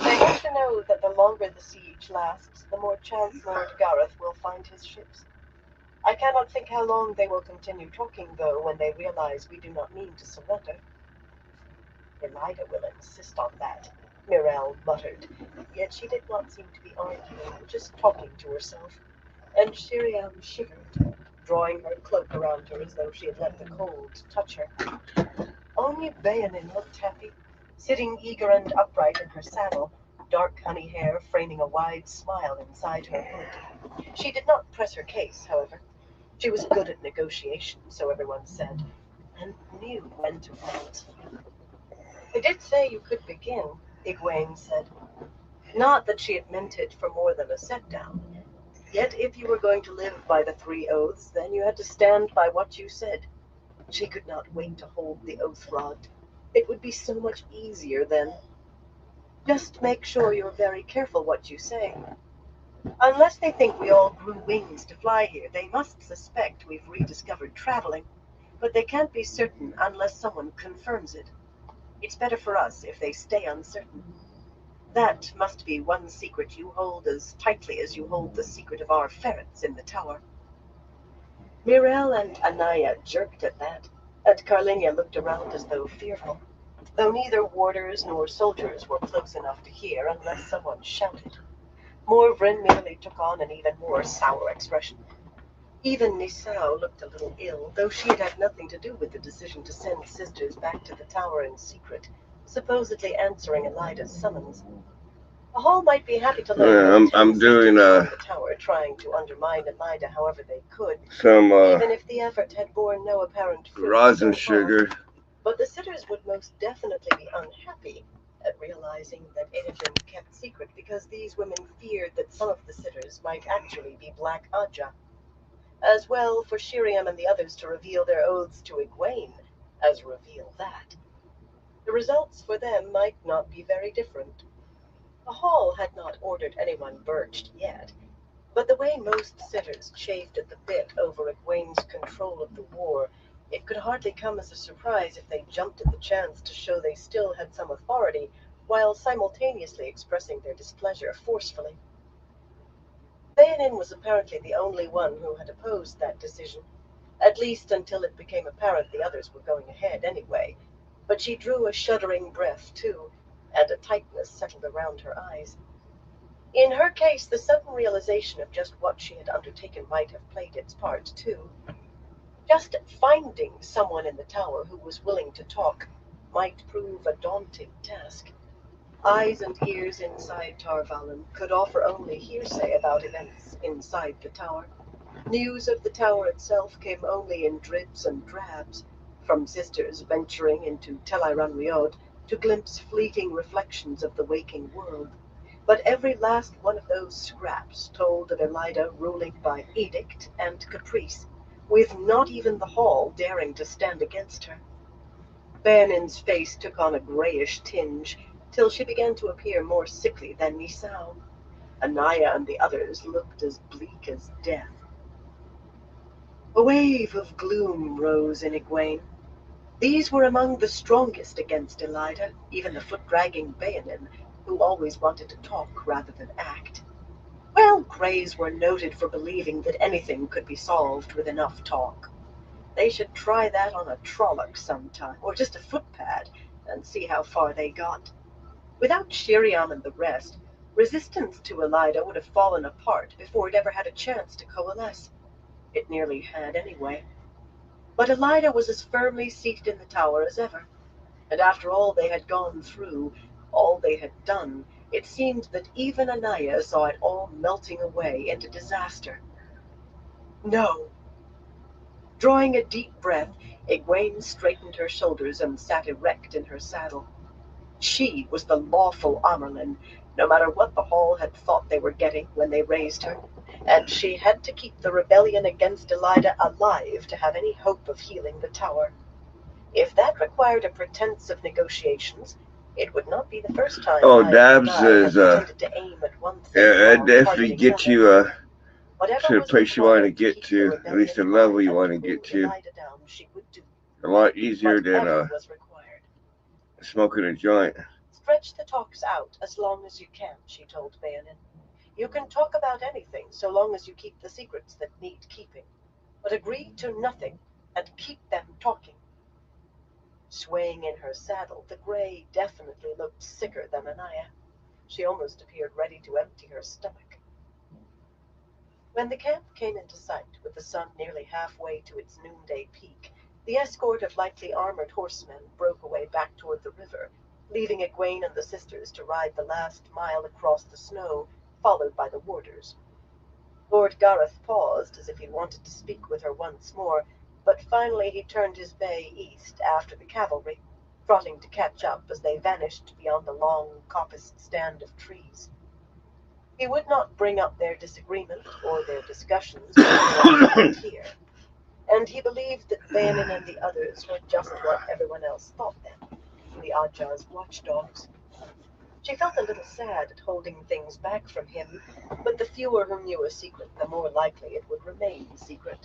They have to know that the longer the siege lasts, the more chance Lord Gareth will find his ships. I cannot think how long they will continue talking, though, when they realize we do not mean to surrender. Elida will insist on that, Mirel muttered, yet she did not seem to be arguing, just talking to herself, and Shiriam shivered, drawing her cloak around her as though she had let the cold touch her. Only Bayanin looked happy, sitting eager and upright in her saddle, dark honey hair framing a wide smile inside her hood. She did not press her case, however. She was good at negotiation, so everyone said, and knew when to fight. I did say you could begin, Egwene said. Not that she had meant it for more than a set-down. Yet if you were going to live by the 3 oaths, then you had to stand by what you said. She could not wait to hold the oath rod. It would be so much easier then. Just make sure you're very careful what you say. Unless they think we all grew wings to fly here, they must suspect we've rediscovered traveling. But they can't be certain unless someone confirms it. It's better for us if they stay uncertain. That must be one secret you hold as tightly as you hold the secret of our ferrets in the tower. Mirel and Anaya jerked at that, and Carlinia looked around as though fearful, though neither warders nor soldiers were close enough to hear unless someone shouted. Morvrin merely took on an even more sour expression. Even Nisao looked a little ill, though she had had nothing to do with the decision to send sisters back to the tower in secret, supposedly answering Elida's summons. The Hall might be happy to learn that the 10 I'm sisters doing were in the tower trying to undermine Elida however they could, some even if the effort had borne no apparent fruit rosin so far. sugar. But the sitters would most definitely be unhappy at realizing that it had been kept secret because these women feared that some of the sitters might actually be Black Aja. As well for Shiriam and the others to reveal their oaths to Egwene as reveal that. The results for them might not be very different. The Hall had not ordered anyone birched yet, but the way most sitters chafed at the bit over Egwene's control of the war, it could hardly come as a surprise if they jumped at the chance to show they still had some authority, while simultaneously expressing their displeasure forcefully. Bayanin was apparently the only one who had opposed that decision, at least until it became apparent the others were going ahead anyway, but she drew a shuddering breath, too, and a tightness settled around her eyes. In her case, the sudden realization of just what she had undertaken might have played its part, too. Just finding someone in the tower who was willing to talk might prove a daunting task. Eyes and ears inside Tarvalon could offer only hearsay about events inside the tower. News of the tower itself came only in dribs and drabs, from sisters venturing into Telairan to glimpse fleeting reflections of the waking world. But every last one of those scraps told of Elida ruling by edict and caprice, with not even the Hall daring to stand against her. Bayanin's face took on a grayish tinge, till she began to appear more sickly than Nisao. Anaya and the others looked as bleak as death. A wave of gloom rose in Egwene. These were among the strongest against Elida, even the foot-dragging Bayanin, who always wanted to talk rather than act. Well, Greys were noted for believing that anything could be solved with enough talk. They should try that on a Trolloc sometime, or just a footpad, and see how far they got. Without Shiriam and the rest, resistance to Elida would have fallen apart before it ever had a chance to coalesce. It nearly had anyway. But Elida was as firmly seated in the tower as ever, and after all they had gone through, all they had done, it seemed that even Anaya saw it all melting away into disaster. No. Drawing a deep breath, Egwene straightened her shoulders and sat erect in her saddle. She was the lawful Amerlin, no matter what the Hall had thought they were getting when they raised her, and she had to keep the rebellion against Elida alive to have any hope of healing the tower. If that required a pretense of negotiations, It would not be the first time Oh, Aes dabs Sedai had is pretended to aim at one thing that while definitely targeting get another. you Whatever to the was place you want to required to get keep the to, at least the rebellion level alive you and want to bring get to. Elida down, she would do A lot easier than whatever was required. smoking a joint. Stretch the talks out as long as you can, she told Bayanin. You can talk about anything so long as you keep the secrets that need keeping, but agree to nothing and keep them talking. Swaying in her saddle, the gray definitely looked sicker than Anaya. She almost appeared ready to empty her stomach. When the camp came into sight, with the sun nearly halfway to its noonday peak, the escort of lightly armored horsemen broke away back toward the river, leaving Egwene and the sisters to ride the last mile across the snow, followed by the warders. Lord Gareth paused as if he wanted to speak with her once more, but finally he turned his bay east after the cavalry, trotting to catch up as they vanished beyond the long, coppiced stand of trees. He would not bring up their disagreement or their discussions with anyone here, and he believed that Bayanin and the others were just what everyone else thought them, the Ajah's watchdogs. She felt a little sad at holding things back from him, but the fewer who knew a secret, the more likely it would remain secret.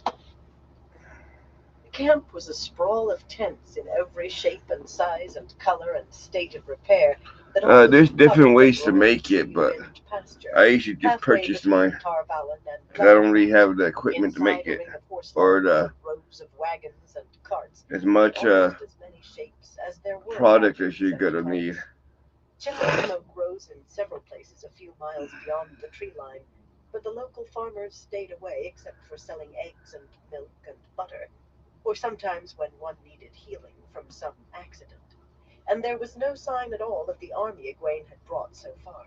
The camp was a sprawl of tents in every shape and size and color and state of repair that There's different ways to make it, but I usually just purchase mine because I don't really have the equipment to make it or the rows of wagons and carts, as much almost as many shapes as there were product as wagons you're and gonna carts. need. Chimney smoke rose in several places a few miles beyond the tree line, but the local farmers stayed away except for selling eggs and milk and butter, or sometimes when one needed healing from some accident. And there was no sign at all of the army Egwene had brought so far.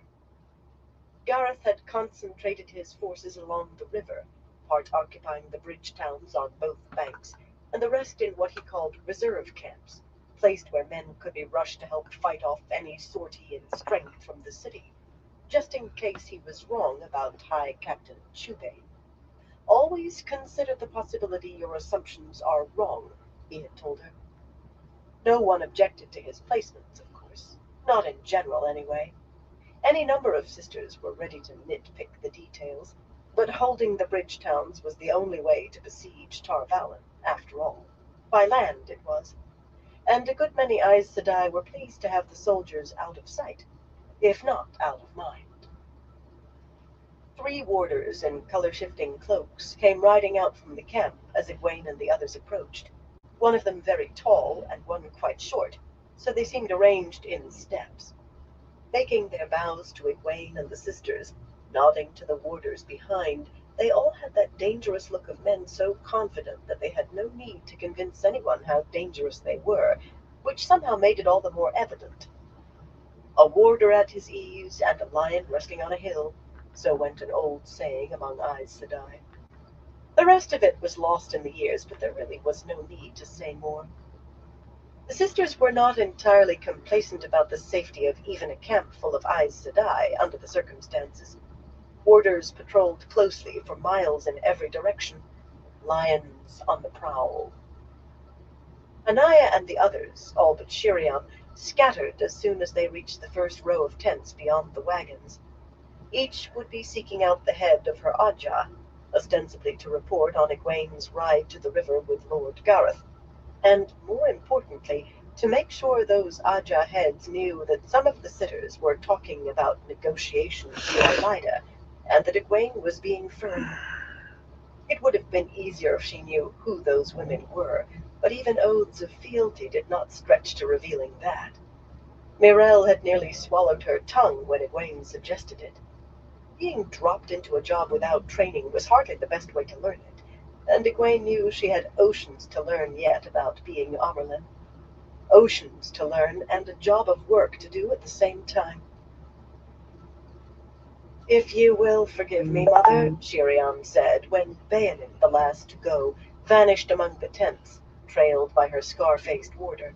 Gareth had concentrated his forces along the river, part occupying the bridge towns on both banks, and the rest in what he called reserve camps, placed where men could be rushed to help fight off any sortie in strength from the city, just in case he was wrong about High Captain Chubane. Always consider the possibility your assumptions are wrong, he had told her. No one objected to his placements, of course. Not in general, anyway. Any number of sisters were ready to nitpick the details, but holding the bridge towns was the only way to besiege Tar Valon, after all. By land it was. And a good many Aes Sedai were pleased to have the soldiers out of sight, if not out of mind. 3 warders in color-shifting cloaks came riding out from the camp as Egwene and the others approached, one of them very tall and one quite short, so they seemed arranged in steps. Making their bows to Egwene and the sisters, nodding to the warders behind, they all had that dangerous look of men so confident that they had no need to convince anyone how dangerous they were, which somehow made it all the more evident. A warder at his ease and a lion resting on a hill, so went an old saying among Aes Sedai. The rest of it was lost in the years, but there really was no need to say more. The sisters were not entirely complacent about the safety of even a camp full of Aes Sedai under the circumstances. Warders patrolled closely for miles in every direction, lions on the prowl. Anaya and the others, all but Shiriam, scattered as soon as they reached the first row of tents beyond the wagons. Each would be seeking out the head of her Ajah, ostensibly to report on Egwene's ride to the river with Lord Gareth, and, more importantly, to make sure those Ajah heads knew that some of the sitters were talking about negotiations for Elida, and that Egwene was being firm. It would have been easier if she knew who those women were, but even oaths of fealty did not stretch to revealing that. Mirelle had nearly swallowed her tongue when Egwene suggested it. Being dropped into a job without training was hardly the best way to learn it, and Egwene knew she had oceans to learn yet about being Amyrlin. Oceans to learn and a job of work to do at the same time. "If you will forgive me, Mother," Shiriam said, when Bayanin, the last to go, vanished among the tents, trailed by her scar-faced warder.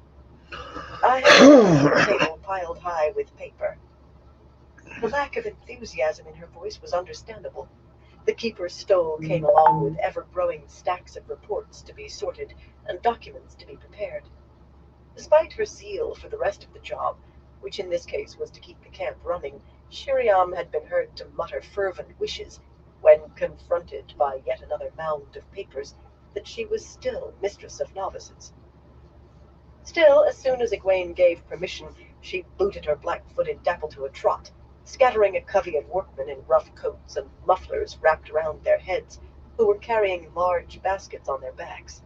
"I have a table piled high with paper." The lack of enthusiasm in her voice was understandable. The keeper's stole came along with ever-growing stacks of reports to be sorted and documents to be prepared. Despite her zeal for the rest of the job, which in this case was to keep the camp running, Shiriam had been heard to mutter fervent wishes, when confronted by yet another mound of papers, that she was still mistress of novices. Still, as soon as Egwene gave permission, she booted her black-footed dapple to a trot, scattering a covey of workmen in rough coats and mufflers wrapped around their heads, who were carrying large baskets on their backs.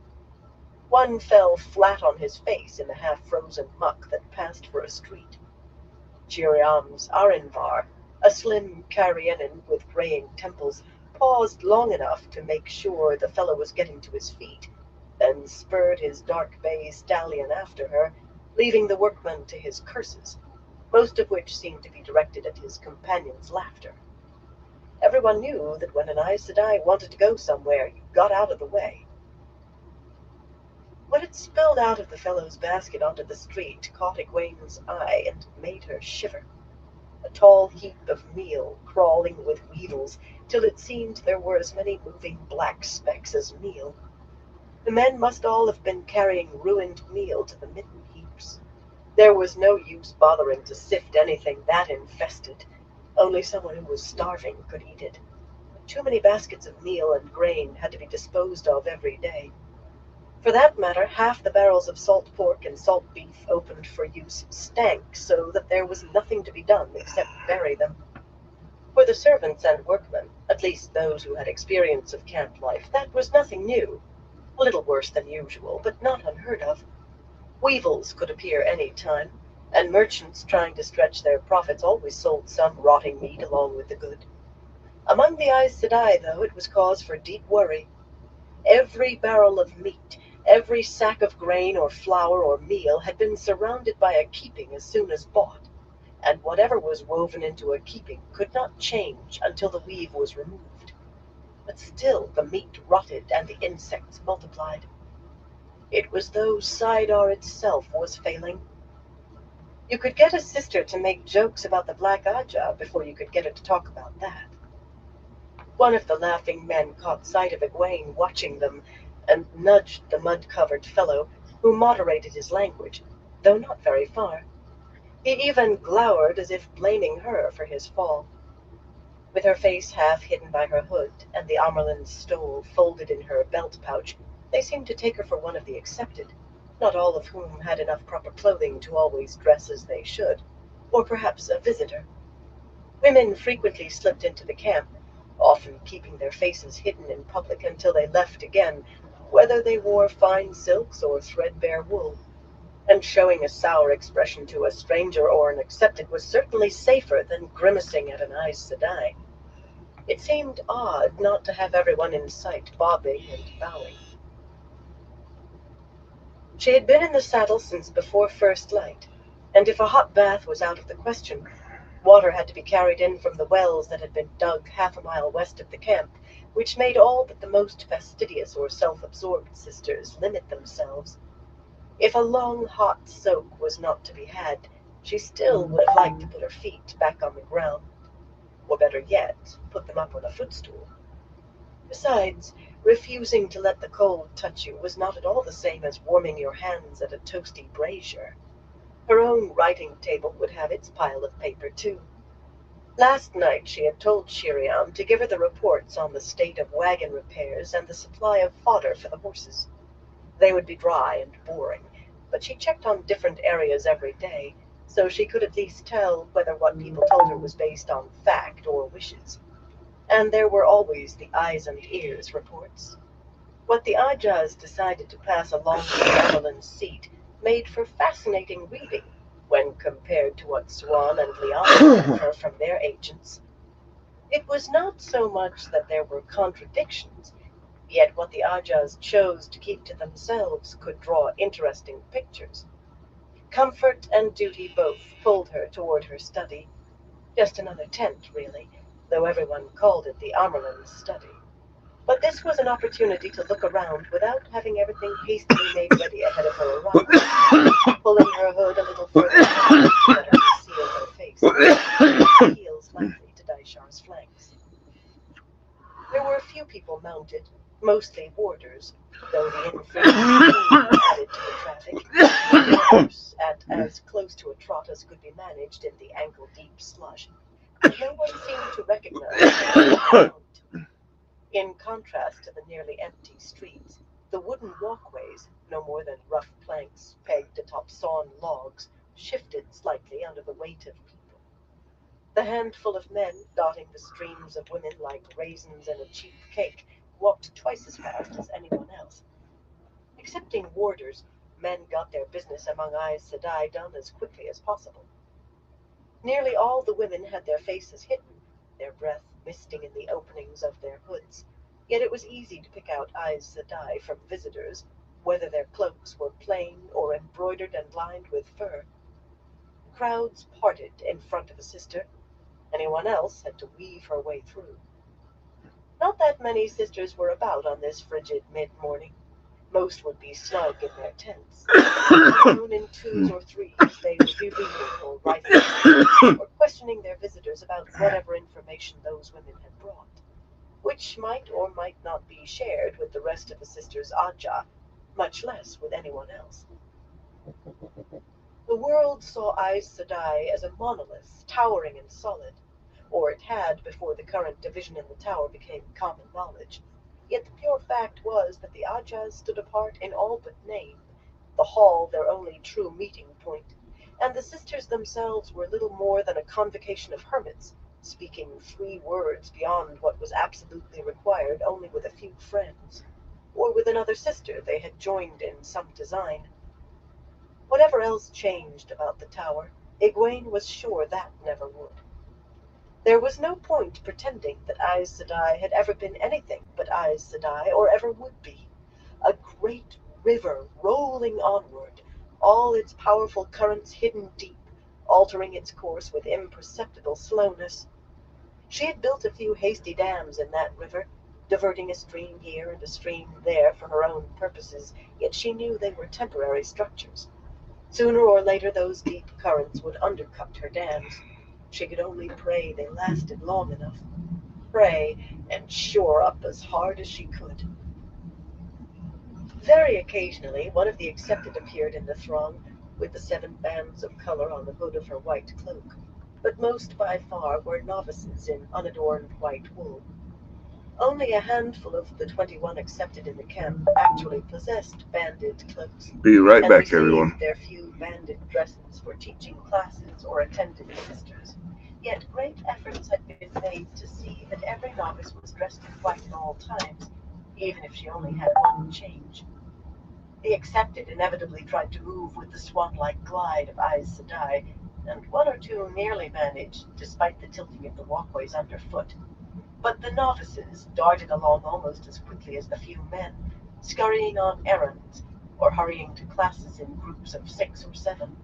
One fell flat on his face in the half-frozen muck that passed for a street. Shiriam's Arinvar, a slim Carianan with graying temples, paused long enough to make sure the fellow was getting to his feet, then spurred his dark bay stallion after her, leaving the workman to his curses, most of which seemed to be directed at his companion's laughter. Everyone knew that when an Aes Sedai wanted to go somewhere, you got out of the way. What had spilled out of the fellow's basket onto the street caught Egwene's eye and made her shiver. A tall heap of meal, crawling with weevils, till it seemed there were as many moving black specks as meal. The men must all have been carrying ruined meal to the midden heaps. There was no use bothering to sift anything that infested. Only someone who was starving could eat it. Too many baskets of meal and grain had to be disposed of every day. For that matter, half the barrels of salt pork and salt beef opened for use stank, so that there was nothing to be done except bury them. For the servants and workmen, at least those who had experience of camp life, that was nothing new. A little worse than usual, but not unheard of. Weevils could appear any time, and merchants trying to stretch their profits always sold some rotting meat along with the good. Among the Aes Sedai, though, it was cause for deep worry. Every barrel of meat, every sack of grain or flour or meal had been surrounded by a keeping as soon as bought, and whatever was woven into a keeping could not change until the weave was removed. But still the meat rotted and the insects multiplied. It was though Sidar itself was failing. You could get a sister to make jokes about the Black Aja before you could get her to talk about that. One of the laughing men caught sight of Egwene watching them, and nudged the mud-covered fellow, who moderated his language, though not very far. He even glowered as if blaming her for his fall. With her face half hidden by her hood, and the Amerlin's stole folded in her belt pouch, they seemed to take her for one of the accepted, not all of whom had enough proper clothing to always dress as they should, or perhaps a visitor. Women frequently slipped into the camp, often keeping their faces hidden in public until they left again, whether they wore fine silks or threadbare wool. And showing a sour expression to a stranger or an accepted was certainly safer than grimacing at an Aes Sedai. It seemed odd not to have everyone in sight bobbing and bowing. She had been in the saddle since before first light, and if a hot bath was out of the question, water had to be carried in from the wells that had been dug half a mile west of the camp, which made all but the most fastidious or self-absorbed sisters limit themselves. If a long hot soak was not to be had, she still would have liked to put her feet back on the ground, or better yet, put them up on a footstool. Besides, refusing to let the cold touch you was not at all the same as warming your hands at a toasty brazier. Her own writing table would have its pile of paper, too. Last night she had told Shiriam to give her the reports on the state of wagon repairs and the supply of fodder for the horses. They would be dry and boring, but she checked on different areas every day, so she could at least tell whether what people told her was based on fact or wishes. And there were always the eyes and ears reports. What the Ajas decided to pass along to Amerlin's seat made for fascinating reading when compared to what Swan and Liana told her from their agents. It was not so much that there were contradictions, yet what the Ajas chose to keep to themselves could draw interesting pictures. Comfort and duty both pulled her toward her study. Just another tent, really, though everyone called it the Amerlin's study. But this was an opportunity to look around without having everything hastily made ready ahead of her arrival, pulling her hood a little further to better conceal her face, and heels lightly to Daishar's flanks. There were a few people mounted, mostly warders, Though the infrequent steam added to the traffic, their horse, at as close to a trot as could be managed in the ankle-deep slush, no one seemed to recognize. In contrast to the nearly empty streets, the wooden walkways, no more than rough planks pegged atop sawn logs, shifted slightly under the weight of people. The handful of men dotting the streams of women like raisins in a cheap cake walked twice as fast as anyone else. Excepting warders, men got their business among Aes Sedai done as quickly as possible. Nearly all the women had their faces hidden, their breath misting in the openings of their hoods, yet it was easy to pick out Aes Sedai from visitors, whether their cloaks were plain or embroidered and lined with fur. Crowds parted in front of a sister. Anyone else had to weave her way through. Not that many sisters were about on this frigid mid-morning. Most would be snug in their tents. Alone in twos or threes, they would be reading or writing, or questioning their visitors about whatever information those women had brought, which might or might not be shared with the rest of the sisters' Aja, much less with anyone else. The world saw Aes Sedai as a monolith, towering and solid, or it had before the current division in the tower became common knowledge. Yet the pure fact was that the Ajas stood apart in all but name, the hall their only true meeting point, and the sisters themselves were little more than a convocation of hermits, speaking 3 words beyond what was absolutely required only with a few friends, or with another sister they had joined in some design. Whatever else changed about the tower, Egwene was sure that never would. There was no point pretending that Aes Sedai had ever been anything but Aes Sedai, or ever would be. A great river rolling onward, all its powerful currents hidden deep, altering its course with imperceptible slowness. She had built a few hasty dams in that river, diverting a stream here and a stream there for her own purposes, yet she knew they were temporary structures. Sooner or later those deep currents would undercut her dams. She could only pray they lasted long enough. Pray and shore up as hard as she could. Very occasionally one of the accepted appeared in the throng, with the 7 bands of color on the hood of her white cloak, but most by far were novices in unadorned white wool. Only a handful of the 21 accepted in the camp actually possessed banded cloaks, Be right and back, received everyone. their few banded dresses for teaching classes or attending sisters. Yet great efforts had been made to see that every novice was dressed in white at all times, even if she only had one change. The accepted inevitably tried to move with the swan-like glide of Aes Sedai, and 1 or 2 nearly managed, despite the tilting of the walkways underfoot. But the novices darted along almost as quickly as the few men, scurrying on errands, or hurrying to classes in groups of 6 or 7.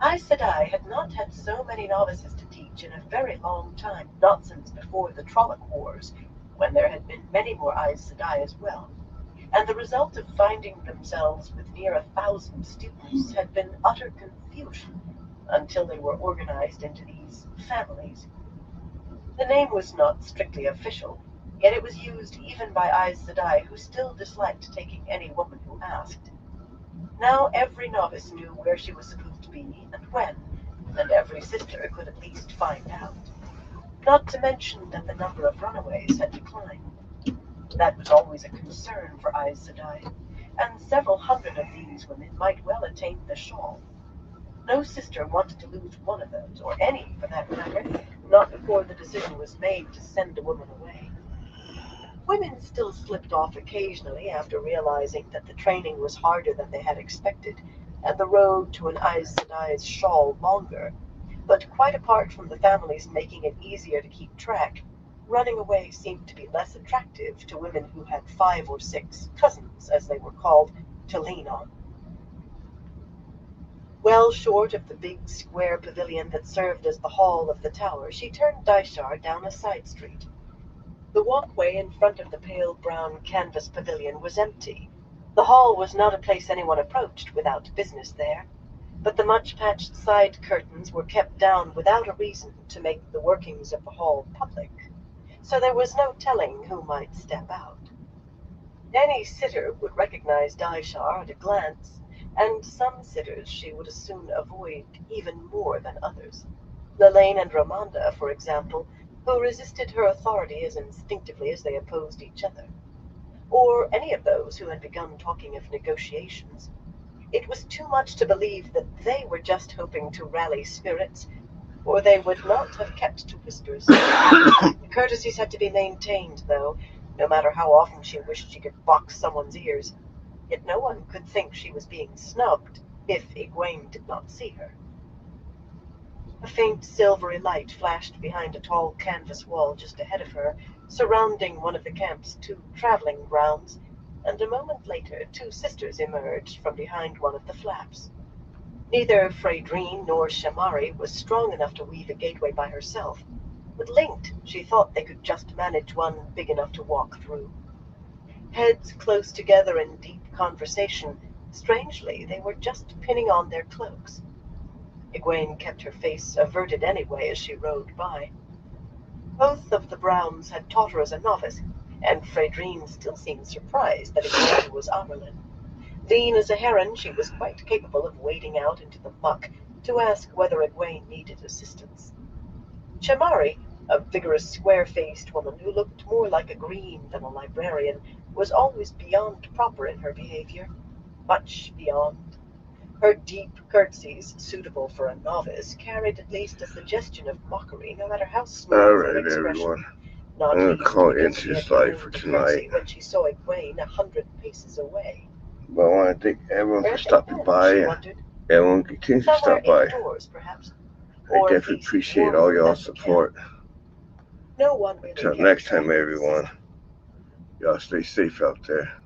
Aes Sedai had not had so many novices to teach in a very long time, not since before the Trolloc Wars, when there had been many more Aes Sedai as well, and the result of finding themselves with near 1,000 students had been utter confusion until they were organized into these families. The name was not strictly official, yet it was used even by Aes Sedai, who still disliked taking any woman who asked. Now every novice knew where she was supposed to be and when, and every sister could at least find out. Not to mention that the number of runaways had declined. That was always a concern for Aes Sedai, and several hundred of these women might well attain the shawl. No sister wanted to lose one of those, or any for that matter, not before the decision was made to send a woman away. Women still slipped off occasionally after realizing that the training was harder than they had expected, and the road to an Aes Sedai's shawl longer, but quite apart from the families making it easier to keep track, running away seemed to be less attractive to women who had 5 or 6 cousins, as they were called, to lean on. Well short of the big square pavilion that served as the hall of the tower, she turned Daishar down a side street. The walkway in front of the pale brown canvas pavilion was empty. The hall was not a place anyone approached without business there, but the much-patched side curtains were kept down without a reason to make the workings of the hall public, so there was no telling who might step out. Any sitter would recognize Daishar at a glance, and some sitters she would as soon avoid even more than others. Lelaine and Ramonda, for example, who resisted her authority as instinctively as they opposed each other. Or any of those who had begun talking of negotiations. It was too much to believe that they were just hoping to rally spirits, or they would not have kept to whispers. Courtesies had to be maintained, though, no matter how often she wished she could box someone's ears. Yet no one could think she was being snubbed if Egwene did not see her. A faint silvery light flashed behind a tall canvas wall just ahead of her, surrounding one of the camp's two traveling grounds, and a moment later two sisters emerged from behind one of the flaps. Neither Phaedrine nor Shamari was strong enough to weave a gateway by herself, but linked, she thought they could just manage one big enough to walk through. Heads close together in deep conversation, strangely, they were just pinning on their cloaks. Egwene kept her face averted anyway as she rode by. Both of the Browns had taught her as a novice, and Phaedrine still seemed surprised that Egwene was Amyrlin. Lean as a heron, she was quite capable of wading out into the muck to ask whether Egwene needed assistance. Shamari, a vigorous, square-faced woman who looked more like a green than a librarian, was always beyond proper in her behavior. Much beyond. Her deep curtsies, suitable for a novice, carried at least a suggestion of mockery, no matter how smooth her Alright, expression. everyone. Not I'm gonna least call because she Insidious had Life begun for to tonight. curtsy when she saw Egwene 100 paces away. But I want to thank everyone Where for had they stopping been, by, she and wondered? everyone continues to Somewhere stop by. indoors, perhaps. I Or at definitely least appreciate all warmer than y'all's the camp. support. No one really Until kept next track time, of the everyone. season. Y'all stay safe out there.